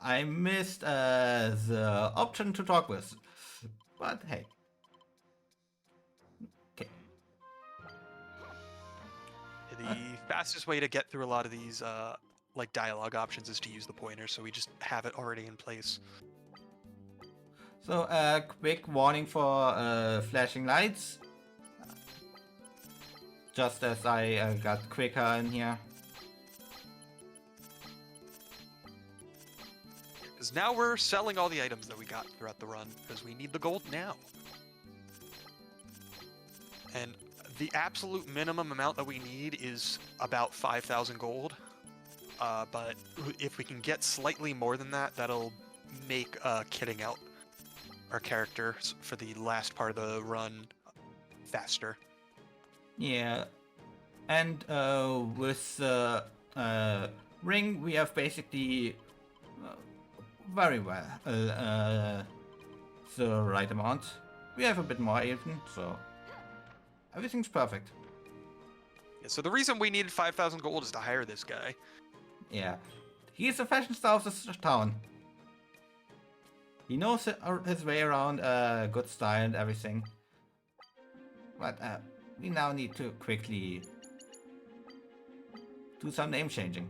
I missed the option to talk with. But hey. Okay. The fastest way to get through a lot of these like dialogue options is to use the pointer, so we just have it already in place. So quick warning for flashing lights. Just as I got quicker in here. Because now we're selling all the items that we got throughout the run, because we need the gold now. And the absolute minimum amount that we need is about 5,000 gold. but if we can get slightly more than that, that'll make kitting out our character for the last part of the run faster. Yeah, and with the ring, we have basically very well the right amount. We have a bit more even, so everything's perfect. Yeah, so the reason we needed 5,000 gold is to hire this guy. Yeah, he's the fashion star of this town. He knows his way around good style and everything. But we now need to quickly do some name changing.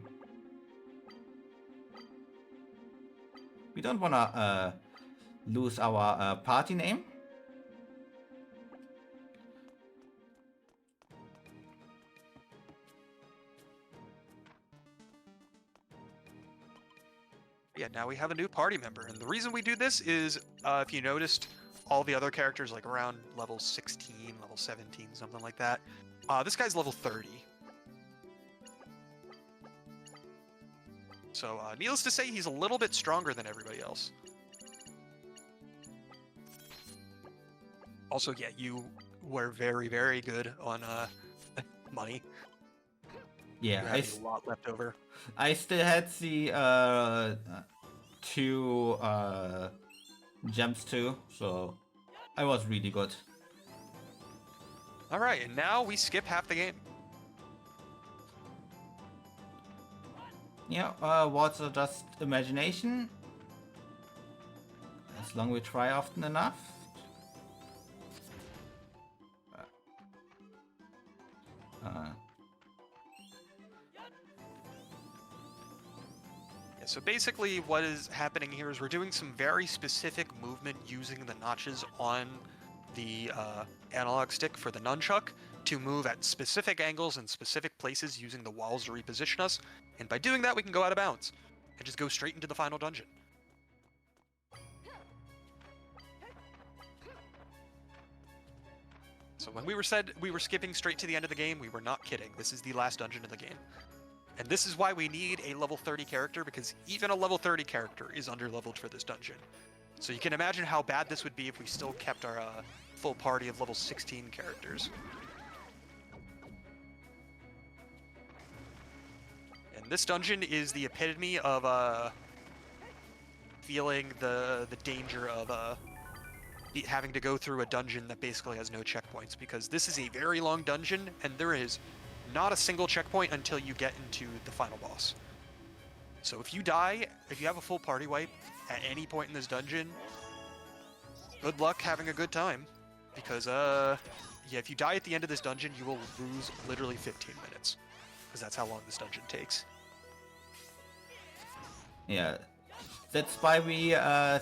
We don't wanna lose our party name. Yeah, now we have a new party member, and the reason we do this is, if you noticed, all the other characters, like around level 16, level 17, something like that. This guy's level 30. So, needless to say, he's a little bit stronger than everybody else. Also, yeah, you were very, very good on money. Yeah, I have a lot left over. I still had the 2 gems too, so I was really good. Alright, and now we skip half the game. Yeah, what's just imagination? As long as we try often enough. Yeah, so basically what is happening here is we're doing some very specific movement using the notches on the analog stick for the nunchuck to move at specific angles and specific places using the walls to reposition us, and by doing that we can go out of bounds and just go straight into the final dungeon. So when we were said we were skipping straight to the end of the game, we were not kidding. This is the last dungeon of the game. And this is why we need a level 30 character, because even a level 30 character is under-leveled for this dungeon. So you can imagine how bad this would be if we still kept our full party of level 16 characters. And this dungeon is the epitome of feeling the danger of having to go through a dungeon that basically has no checkpoints, because this is a very long dungeon and there is not a single checkpoint until you get into the final boss. So if you die, if you have a full party wipe at any point in this dungeon, good luck having a good time, because yeah, if you die at the end of this dungeon, you will lose literally 15 minutes, because that's how long this dungeon takes. Yeah, that's why we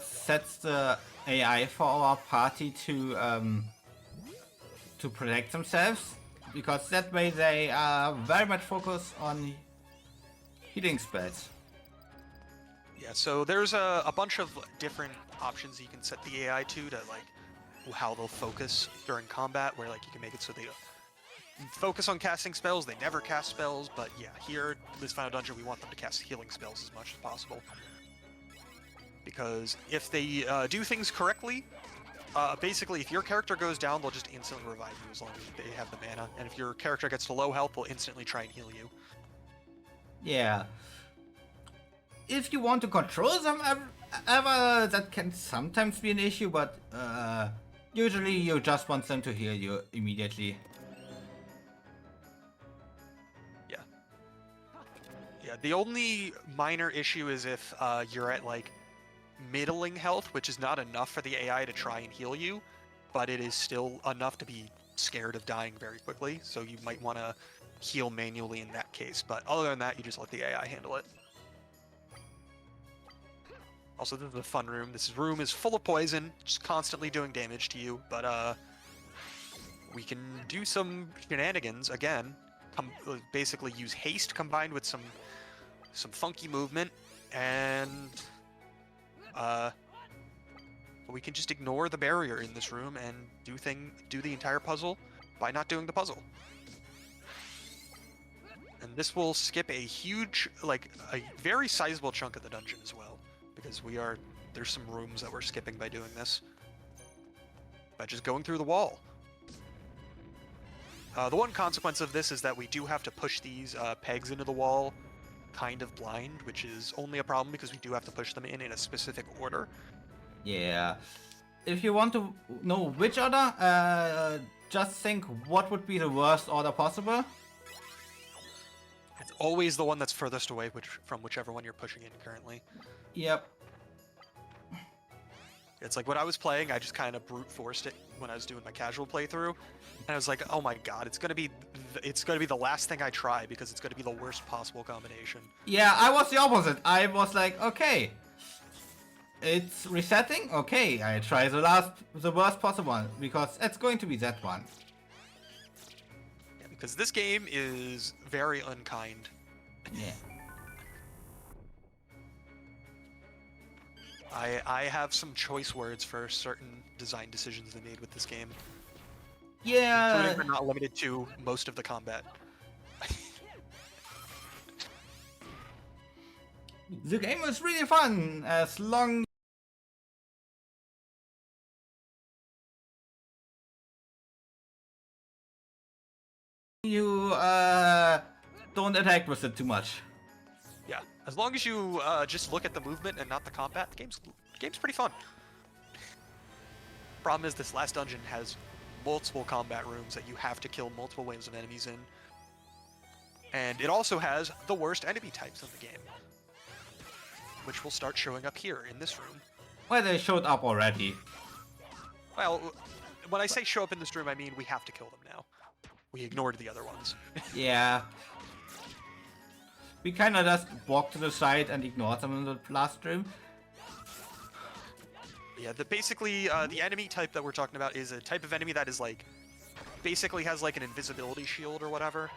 set the AI for our party to protect themselves, because that way they are very much focused on healing spells. Yeah, so there's a bunch of different options you can set the AI to like how they'll focus during combat, where like you can make it so they focus on casting spells, they never cast spells, but yeah, here, this final dungeon, we want them to cast healing spells as much as possible. Because if they do things correctly, basically, if your character goes down, they'll just instantly revive you as long as they have the mana. And if your character gets to low health, they'll instantly try and heal you. Yeah. If you want to control them ever, that can sometimes be an issue, but usually you just want them to heal you immediately. Yeah. Yeah, the only minor issue is if you're at, like, middling health, which is not enough for the AI to try and heal you, but it is still enough to be scared of dying very quickly, so you might want to heal manually in that case. But other than that, you just let the AI handle it. Also, this is a fun room. This room is full of poison, just constantly doing damage to you, but we can do some shenanigans again. Basically use haste combined with some funky movement, and we can just ignore the barrier in this room and do the entire puzzle by not doing the puzzle. And this will skip a huge, like, a very sizable chunk of the dungeon as well. Because there's some rooms that we're skipping by doing this. By just going through the wall. The one consequence of this is that we do have to push these pegs into the wall kind of blind, which is only a problem because we do have to push them in a specific order. Yeah. If you want to know which order, just think what would be the worst order possible. It's always the one that's furthest away from whichever one you're pushing in currently. Yep. It's like when I was playing, I just kind of brute forced it when I was doing my casual playthrough, and I was like, "Oh my god, it's gonna be the last thing I try because it's gonna be the worst possible combination." Yeah, I was the opposite. I was like, okay, it's resetting. Okay, I try the worst possible one because it's going to be that one. Yeah, because this game is very unkind. Yeah. I have some choice words for certain design decisions they made with this game. Yeah. Including but not limited to most of the combat. The game is really fun as long you don't attack with it too much. Yeah, as long as you just look at the movement and not the combat, the game's pretty fun. Problem is, this last dungeon has multiple combat rooms that you have to kill multiple waves of enemies in. And it also has the worst enemy types in the game, which will start showing up here in this room. Well, they showed up already. Well, when I say show up in this room, I mean we have to kill them now. We ignored the other ones. Yeah. We kinda just walked to the side and ignored them in the last room. Yeah, basically, the enemy type that we're talking about is a type of enemy that is like, basically has like an invisibility shield or whatever.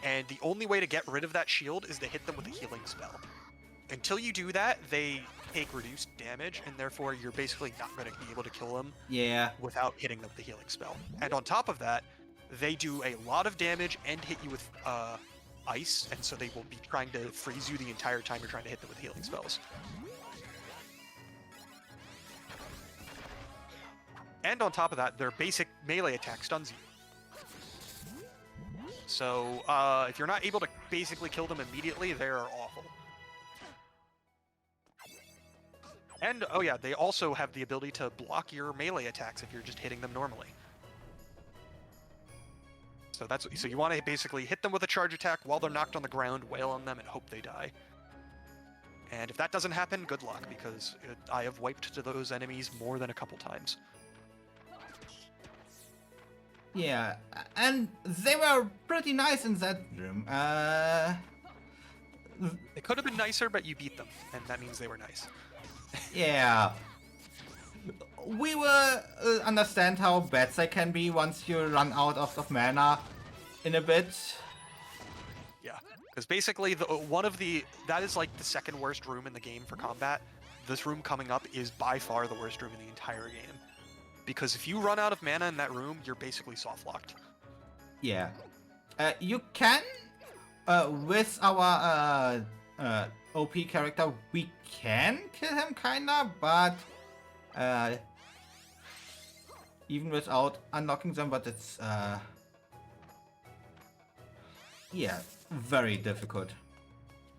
And the only way to get rid of that shield is to hit them with a healing spell. Until you do that, they take reduced damage, and therefore you're basically not going to be able to kill them without hitting them with the healing spell. And on top of that, they do a lot of damage and hit you with ice, and so they will be trying to freeze you the entire time you're trying to hit them with healing spells. And on top of that, their basic melee attack stuns you. So, if you're not able to basically kill them immediately, they are awful. And, oh yeah, they also have the ability to block your melee attacks if you're just hitting them normally. So you want to basically hit them with a charge attack while they're knocked on the ground, wail on them, and hope they die. And if that doesn't happen, good luck, because I have wiped to those enemies more than a couple times. Yeah, and they were pretty nice in that room. It could have been nicer, but you beat them, and that means they were nice. Yeah. We will understand how bad they can be once you run out of mana in a bit. Yeah, because basically that is like the second worst room in the game for combat. This room coming up is by far the worst room in the entire game. Because if you run out of mana in that room, you're basically soft-locked. Yeah. You can, with our OP character, we can kill him kinda, but even without unlocking them, but it's yeah, very difficult.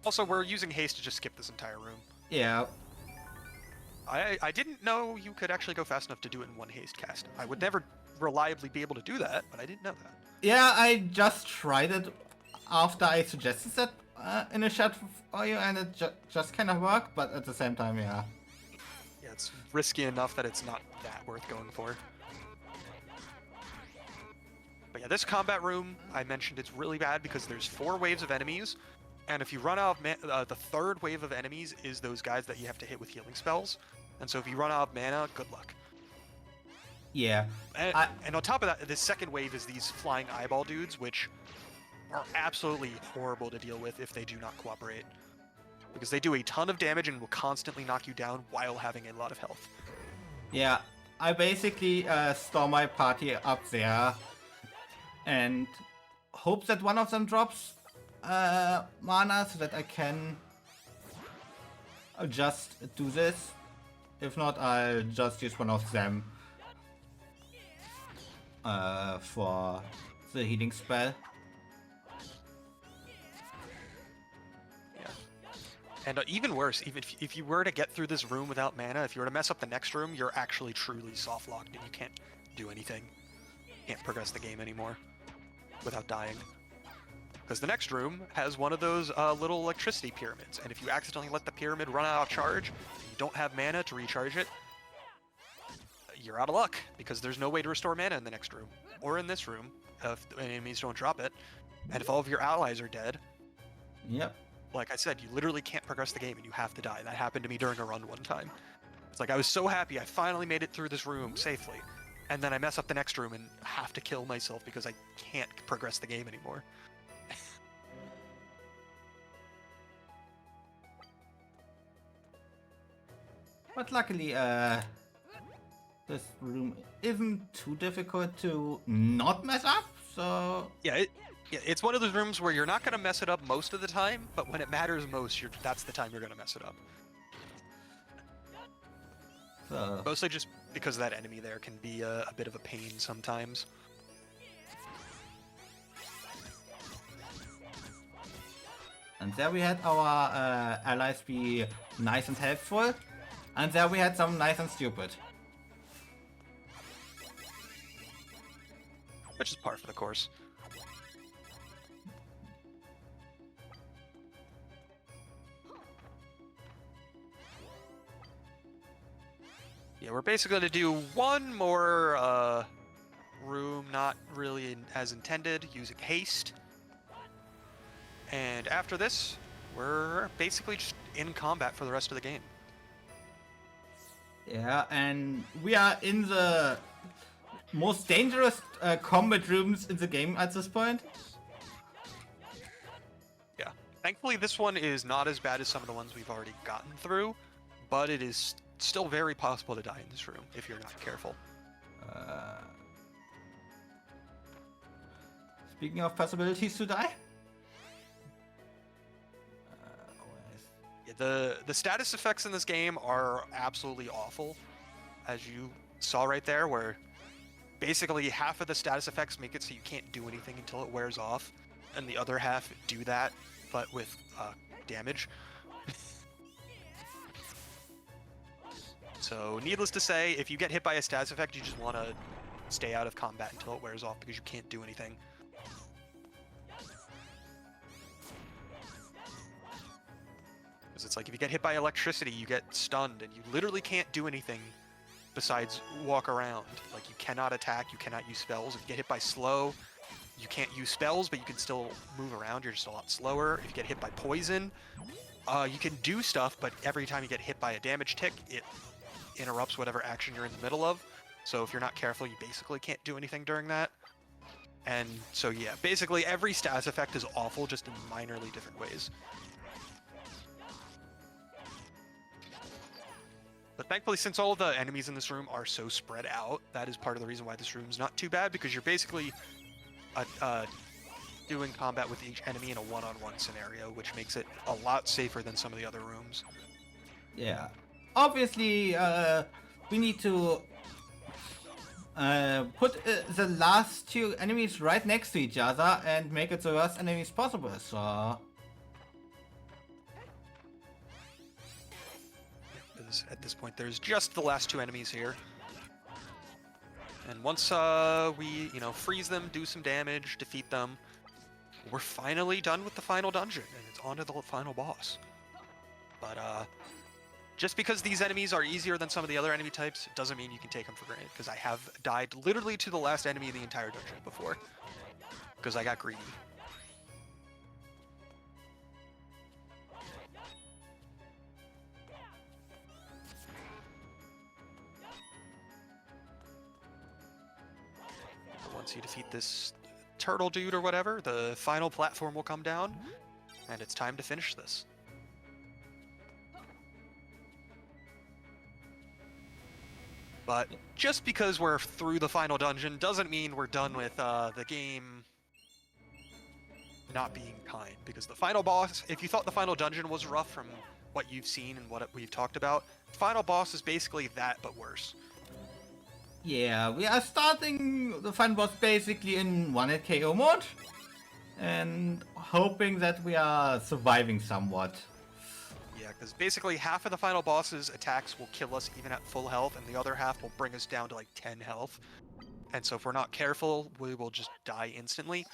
Also, we're using haste to just skip this entire room. Yeah. I didn't know you could actually go fast enough to do it in one haste cast. I would never reliably be able to do that, but I didn't know that. Yeah, I just tried it after I suggested that in a chat for you, and it just kind of worked, but at the same time, yeah. Yeah, it's risky enough that it's not that worth going for. But yeah, this combat room, I mentioned it's really bad because there's 4 waves of enemies, and if you run out of the third wave of enemies is those guys that you have to hit with healing spells. And so if you run out of mana, good luck. Yeah. And on top of that, the second wave is these flying eyeball dudes, which are absolutely horrible to deal with if they do not cooperate. Because they do a ton of damage and will constantly knock you down while having a lot of health. Yeah, I basically store my party up there and hope that one of them drops. mana so that I can just do this. If not, I'll just use one of them for the healing spell. Yeah. And even worse, even if you were to get through this room without mana, if you were to mess up the next room, you're actually truly soft-locked and you can't do anything. Can't progress the game anymore without dying. Because the next room has one of those little electricity pyramids, and if you accidentally let the pyramid run out of charge, and you don't have mana to recharge it, you're out of luck, because there's no way to restore mana in the next room, or in this room, if the enemies don't drop it. And if all of your allies are dead, Yep. like I said, you literally can't progress the game, and you have to die. That happened to me during a run one time. It's like I was so happy I finally made it through this room safely, and then I mess up the next room and have to kill myself because I can't progress the game anymore. But luckily, this room isn't too difficult to not mess up, so... Yeah, it's one of those rooms where you're not going to mess it up most of the time, but when it matters most, that's the time you're going to mess it up. So... Mostly just because that enemy there can be a bit of a pain sometimes. And there we had our allies be nice and helpful. And there we had some nice and stupid. Which is par for the course. Yeah, we're basically going to do one more room, not really as intended, using haste. And after this, we're basically just in combat for the rest of the game. Yeah, and we are in the most dangerous combat rooms in the game at this point. Yeah. Thankfully, this one is not as bad as some of the ones we've already gotten through, but it is still very possible to die in this room if you're not careful. Speaking of possibilities to die. The status effects in this game are absolutely awful, as you saw right there, where basically half of the status effects make it so you can't do anything until it wears off, and the other half do that, but with damage. So, needless to say, if you get hit by a status effect, you just want to stay out of combat until it wears off because you can't do anything. Because it's like if you get hit by electricity, you get stunned, and you literally can't do anything besides walk around. Like, you cannot attack, you cannot use spells. If you get hit by slow, you can't use spells, but you can still move around. You're just a lot slower. If you get hit by poison, you can do stuff, but every time you get hit by a damage tick, it interrupts whatever action you're in the middle of. So if you're not careful, you basically can't do anything during that. And so yeah, basically every status effect is awful, just in minorly different ways. But thankfully, since all of the enemies in this room are so spread out, that is part of the reason why this room's not too bad, because you're basically doing combat with each enemy in a one-on-one scenario, which makes it a lot safer than some of the other rooms. Yeah. Obviously, we need to put the last two enemies right next to each other and make it the worst enemies possible, so... At this point, there's just the last two enemies here. And once we, freeze them, do some damage, defeat them, we're finally done with the final dungeon, and it's on to the final boss. But, just because these enemies are easier than some of the other enemy types, doesn't mean you can take them for granted, because I have died literally to the last enemy in the entire dungeon before, because I got greedy. Once you defeat this turtle dude or whatever, the final platform will come down, and it's time to finish this. But just because we're through the final dungeon doesn't mean we're done with the game not being kind, because the final boss, if you thought the final dungeon was rough from what you've seen and what we've talked about, final boss is basically that, but worse. Yeah, we are starting the final boss basically in 1-hit KO mode, and hoping that we are surviving somewhat. Yeah, because basically half of the final boss's attacks will kill us even at full health, and the other half will bring us down to like 10 health. And so if we're not careful, we will just die instantly.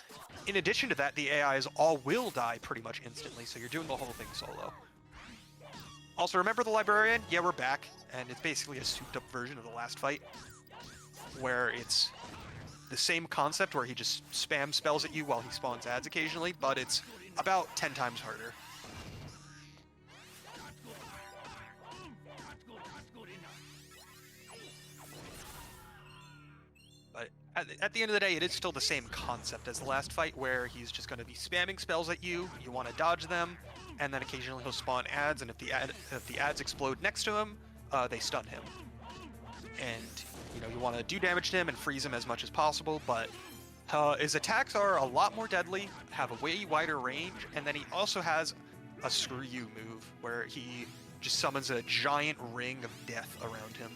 In addition to that, the AIs all will die pretty much instantly, so you're doing the whole thing solo. Also, remember the Librarian? Yeah, we're back, and it's basically a souped-up version of the last fight, where it's the same concept where he just spams spells at you while he spawns ads occasionally, but it's about 10 times harder. But at the end of the day, it is still the same concept as the last fight, where he's just going to be spamming spells at you, you want to dodge them, and then occasionally he'll spawn ads, and if the ads explode next to him, they stun him. And, you know, you want to do damage to him and freeze him as much as possible, but his attacks are a lot more deadly, have a way wider range, and then he also has a screw you move, where he just summons a giant ring of death around him.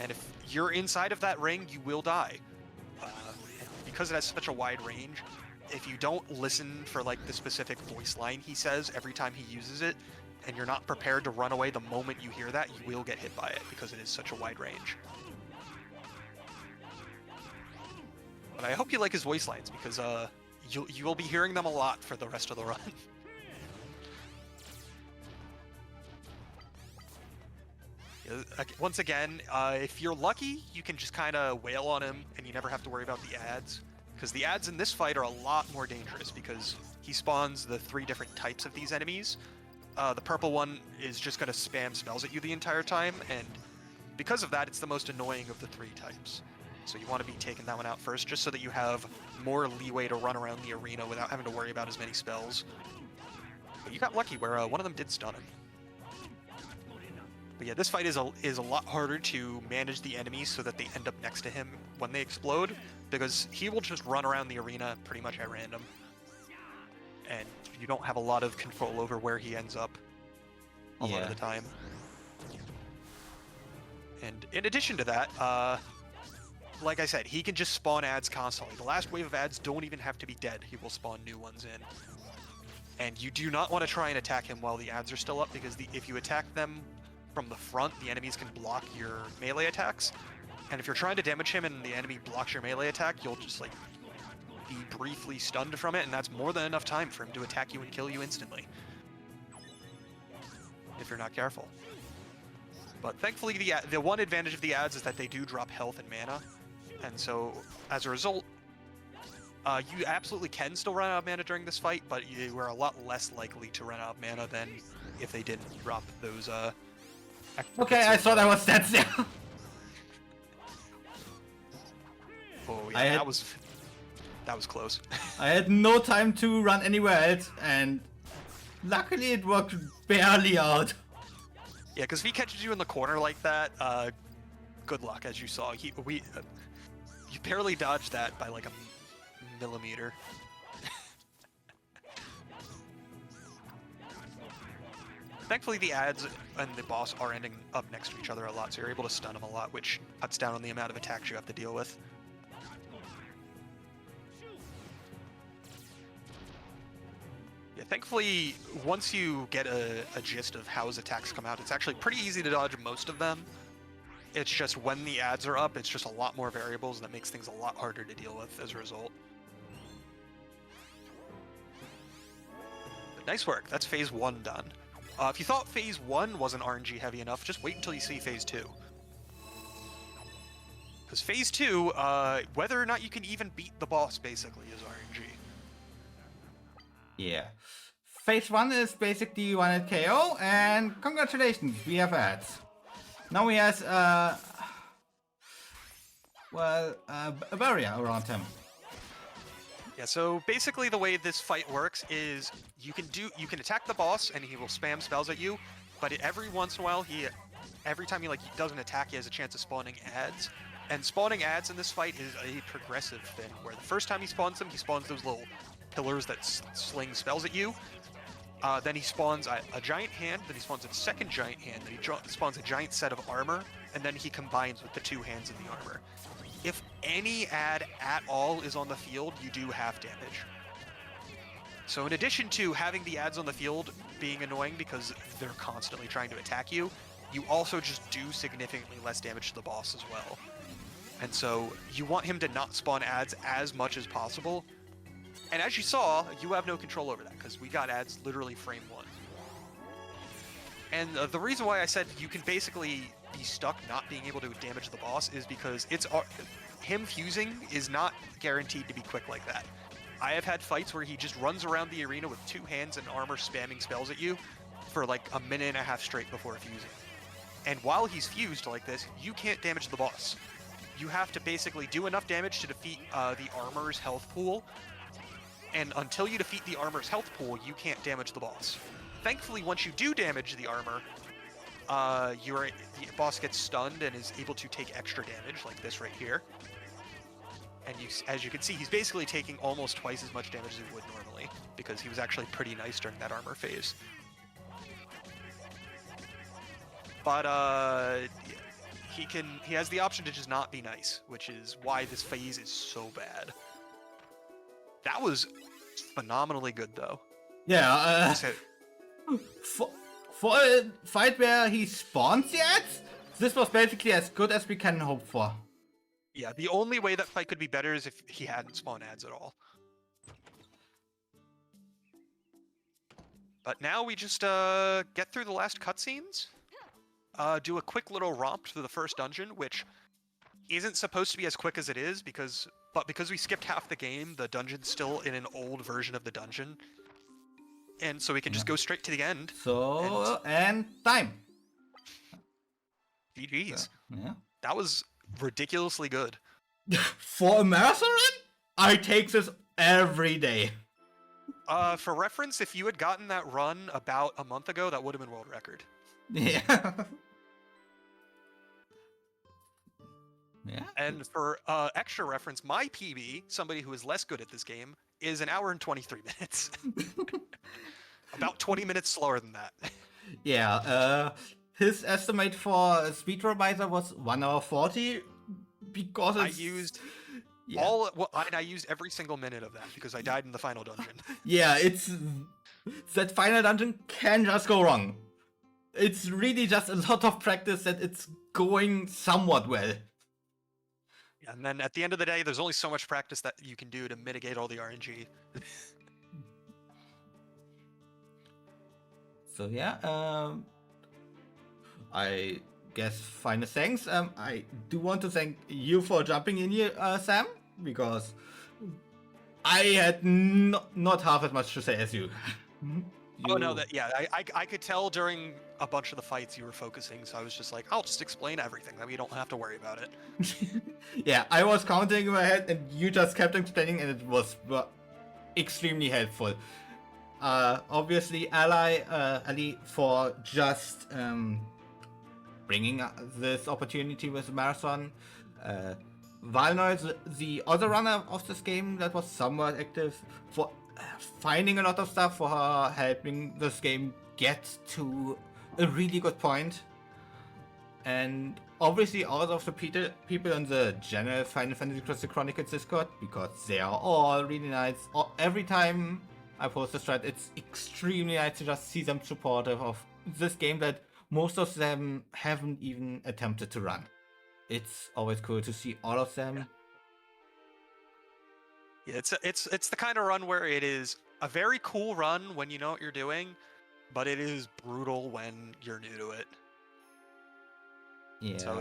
And if you're inside of that ring, you will die. And because it has such a wide range, if you don't listen for like the specific voice line he says every time he uses it, and you're not prepared to run away the moment you hear that, you will get hit by it because it is such a wide range. But I hope you like his voice lines, because you will be hearing them a lot for the rest of the run. Once again, if you're lucky, you can just kind of wail on him and you never have to worry about the ads. Because the ads in this fight are a lot more dangerous, because he spawns the 3 different types of these enemies. The purple one is just going to spam spells at you the entire time, and because of that, it's the most annoying of the 3 types. So you want to be taking that one out first, just so that you have more leeway to run around the arena without having to worry about as many spells. But you got lucky where one of them did stun him. But yeah, this fight is a lot harder to manage the enemies so that they end up next to him when they explode, because he will just run around the arena pretty much at random. And you don't have a lot of control over where he ends up a lot of the time. And in addition to that, like I said, he can just spawn ads constantly. The last wave of ads don't even have to be dead. He will spawn new ones in. And you do not want to try and attack him while the ads are still up, because if you attack them from the front, the enemies can block your melee attacks. And if you're trying to damage him and the enemy blocks your melee attack, you'll just, like, be briefly stunned from it, and that's more than enough time for him to attack you and kill you instantly. If you're not careful. But thankfully, the one advantage of the ads is that they do drop health and mana. And so, as a result, you absolutely can still run out of mana during this fight, but you are a lot less likely to run out of mana than if they didn't drop those, Okay, I thought I was stats there. Oh yeah, that was close. I had no time to run anywhere else, and luckily it worked barely out. Yeah, because if he catches you in the corner like that, good luck, as you saw. You barely dodged that by like a millimeter. Thankfully, the ads and the boss are ending up next to each other a lot, so you're able to stun them a lot, which cuts down on the amount of attacks you have to deal with. Yeah, thankfully, once you get a gist of how his attacks come out, it's actually pretty easy to dodge most of them. It's just when the ads are up, it's just a lot more variables, and that makes things a lot harder to deal with as a result. But nice work, that's phase 1 done. If you thought phase 1 wasn't RNG heavy enough, just wait until you see phase 2. Because phase 2, whether or not you can even beat the boss, basically, is RNG. Yeah. Phase 1 is basically 1-hit KO, and congratulations, we have ads. Now he has, a barrier around him. Yeah, so basically the way this fight works is you can attack the boss and he will spam spells at you, but every once in a while every time he does an attack, he has a chance of spawning ads. And spawning ads in this fight is a progressive thing, where the first time he spawns them, he spawns those little pillars that sling spells at you. Then he spawns a giant hand, then he spawns a second giant hand, then he spawns a giant set of armor, and then he combines with the 2 hands in the armor. If any ad at all is on the field, you do half damage. So in addition to having the ads on the field being annoying because they're constantly trying to attack you, you also just do significantly less damage to the boss as well. And so you want him to not spawn ads as much as possible. And as you saw, you have no control over that because we got ads literally frame 1. And the reason why I said you can basically be stuck not being able to damage the boss is because him fusing is not guaranteed to be quick like that. I have had fights where he just runs around the arena with 2 hands and armor spamming spells at you for like a minute and a half straight before fusing. And while he's fused like this, you can't damage the boss. You have to basically do enough damage to defeat the armor's health pool, and until you defeat the armor's health pool, you can't damage the boss. Thankfully, once you do damage the armor, the boss gets stunned and is able to take extra damage, like this right here. And as you can see, he's basically taking almost twice as much damage as he would normally, because he was actually pretty nice during that armor phase. But he has the option to just not be nice, which is why this phase is so bad. That was phenomenally good, though. Yeah, for a fight where he spawns the ads, this was basically as good as we can hope for. Yeah, the only way that fight could be better is if he hadn't spawned ads at all. But now we just get through the last cutscenes, do a quick little romp through the first dungeon, which isn't supposed to be as quick as it is, because we skipped half the game, the dungeon's still in an old version of the dungeon. And so we can just go straight to the end. So, and time. GG's. Yeah. That was ridiculously good. For a marathon run, I take this every day. For reference, if you had gotten that run about a month ago, that would have been world record. Yeah. Yeah. And for extra reference, my PB, somebody who is less good at this game, is 1 hour and 23 minutes. About 20 minutes slower than that. Yeah, his estimate for Speedrun Miser was 1 hour 40 because I used I used every single minute of that because I died in the final dungeon. Yeah, it's that final dungeon can just go wrong. It's really just a lot of practice that it's going somewhat well. And then at the end of the day, there's only so much practice that you can do to mitigate all the RNG. So yeah, I guess final thanks. I do want to thank you for jumping in here, Sam, because I had not half as much to say as you. Oh no, I could tell during a bunch of the fights you were focusing, so I was just like, I'll just explain everything, then we don't have to worry about it. Yeah, I was counting in my head, and you just kept explaining, and it was extremely helpful. Obviously, Ali, for just bringing this opportunity with the marathon. Valnoy, the other runner of this game that was somewhat active, for finding a lot of stuff, for her helping this game get to a really good point. And obviously all of the people on the general Final Fantasy Crystal Chronicles Discord, because they are all really nice. Every time I post a thread, it's extremely nice to just see them supportive of this game that most of them haven't even attempted to run. It's always cool to see all of them. Yeah, it's the kind of run where it is a very cool run when you know what you're doing, but it is brutal when you're new to it. Yeah. So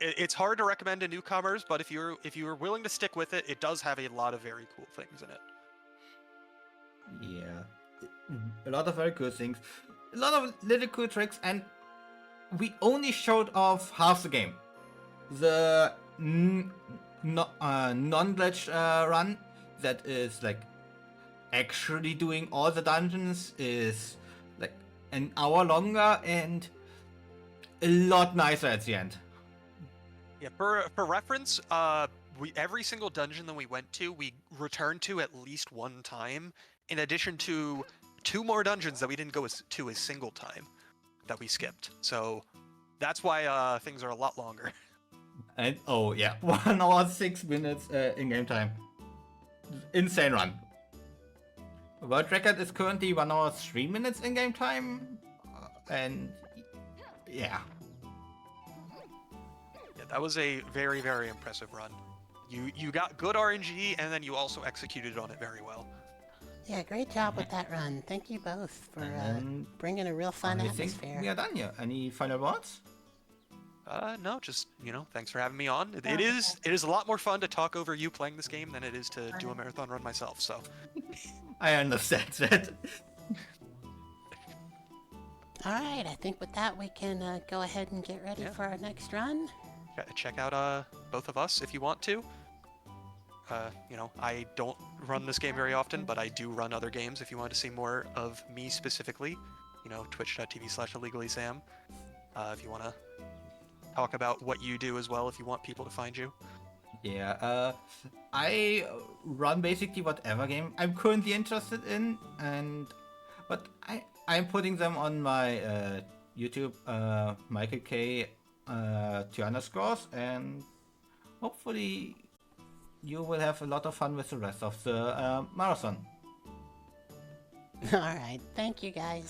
it's hard to recommend to newcomers, but if you're willing to stick with it, it does have a lot of very cool things in it. Yeah, a lot of very cool things, a lot of little cool tricks, and we only showed off half the game. The non-glitch run that is like actually doing all the dungeons is like an hour longer and a lot nicer at the end. Yeah, for reference, every single dungeon that we went to, we returned to at least one time, in addition to 2 more dungeons that we didn't go to a single time that we skipped. So that's why things are a lot longer. And oh yeah, 1 hour 6 minutes in game time. Insane run. World record is currently 1 hour 3 minutes in game time, and yeah. Yeah, that was a very, very impressive run. You got good RNG, and then you also executed on it very well. Yeah, great job with that run. Thank you both for bringing a real fun I think atmosphere. we are done here. Any final words? No, just, thanks for having me on. It is a lot more fun to talk over you playing this game than it is to do a marathon run myself, so. I understand that. Alright, I think with that we can go ahead and get ready for our next run. Check out both of us if you want to. I don't run this game very often, but I do run other games if you want to see more of me specifically. Twitch.tv/illegallysam. If you want to talk about what you do as well, if you want people to find you. Yeah, I run basically whatever game I'm currently interested in, but I'm putting them on my YouTube, Michael K. 2 and hopefully you will have a lot of fun with the rest of the marathon. Alright, thank you guys.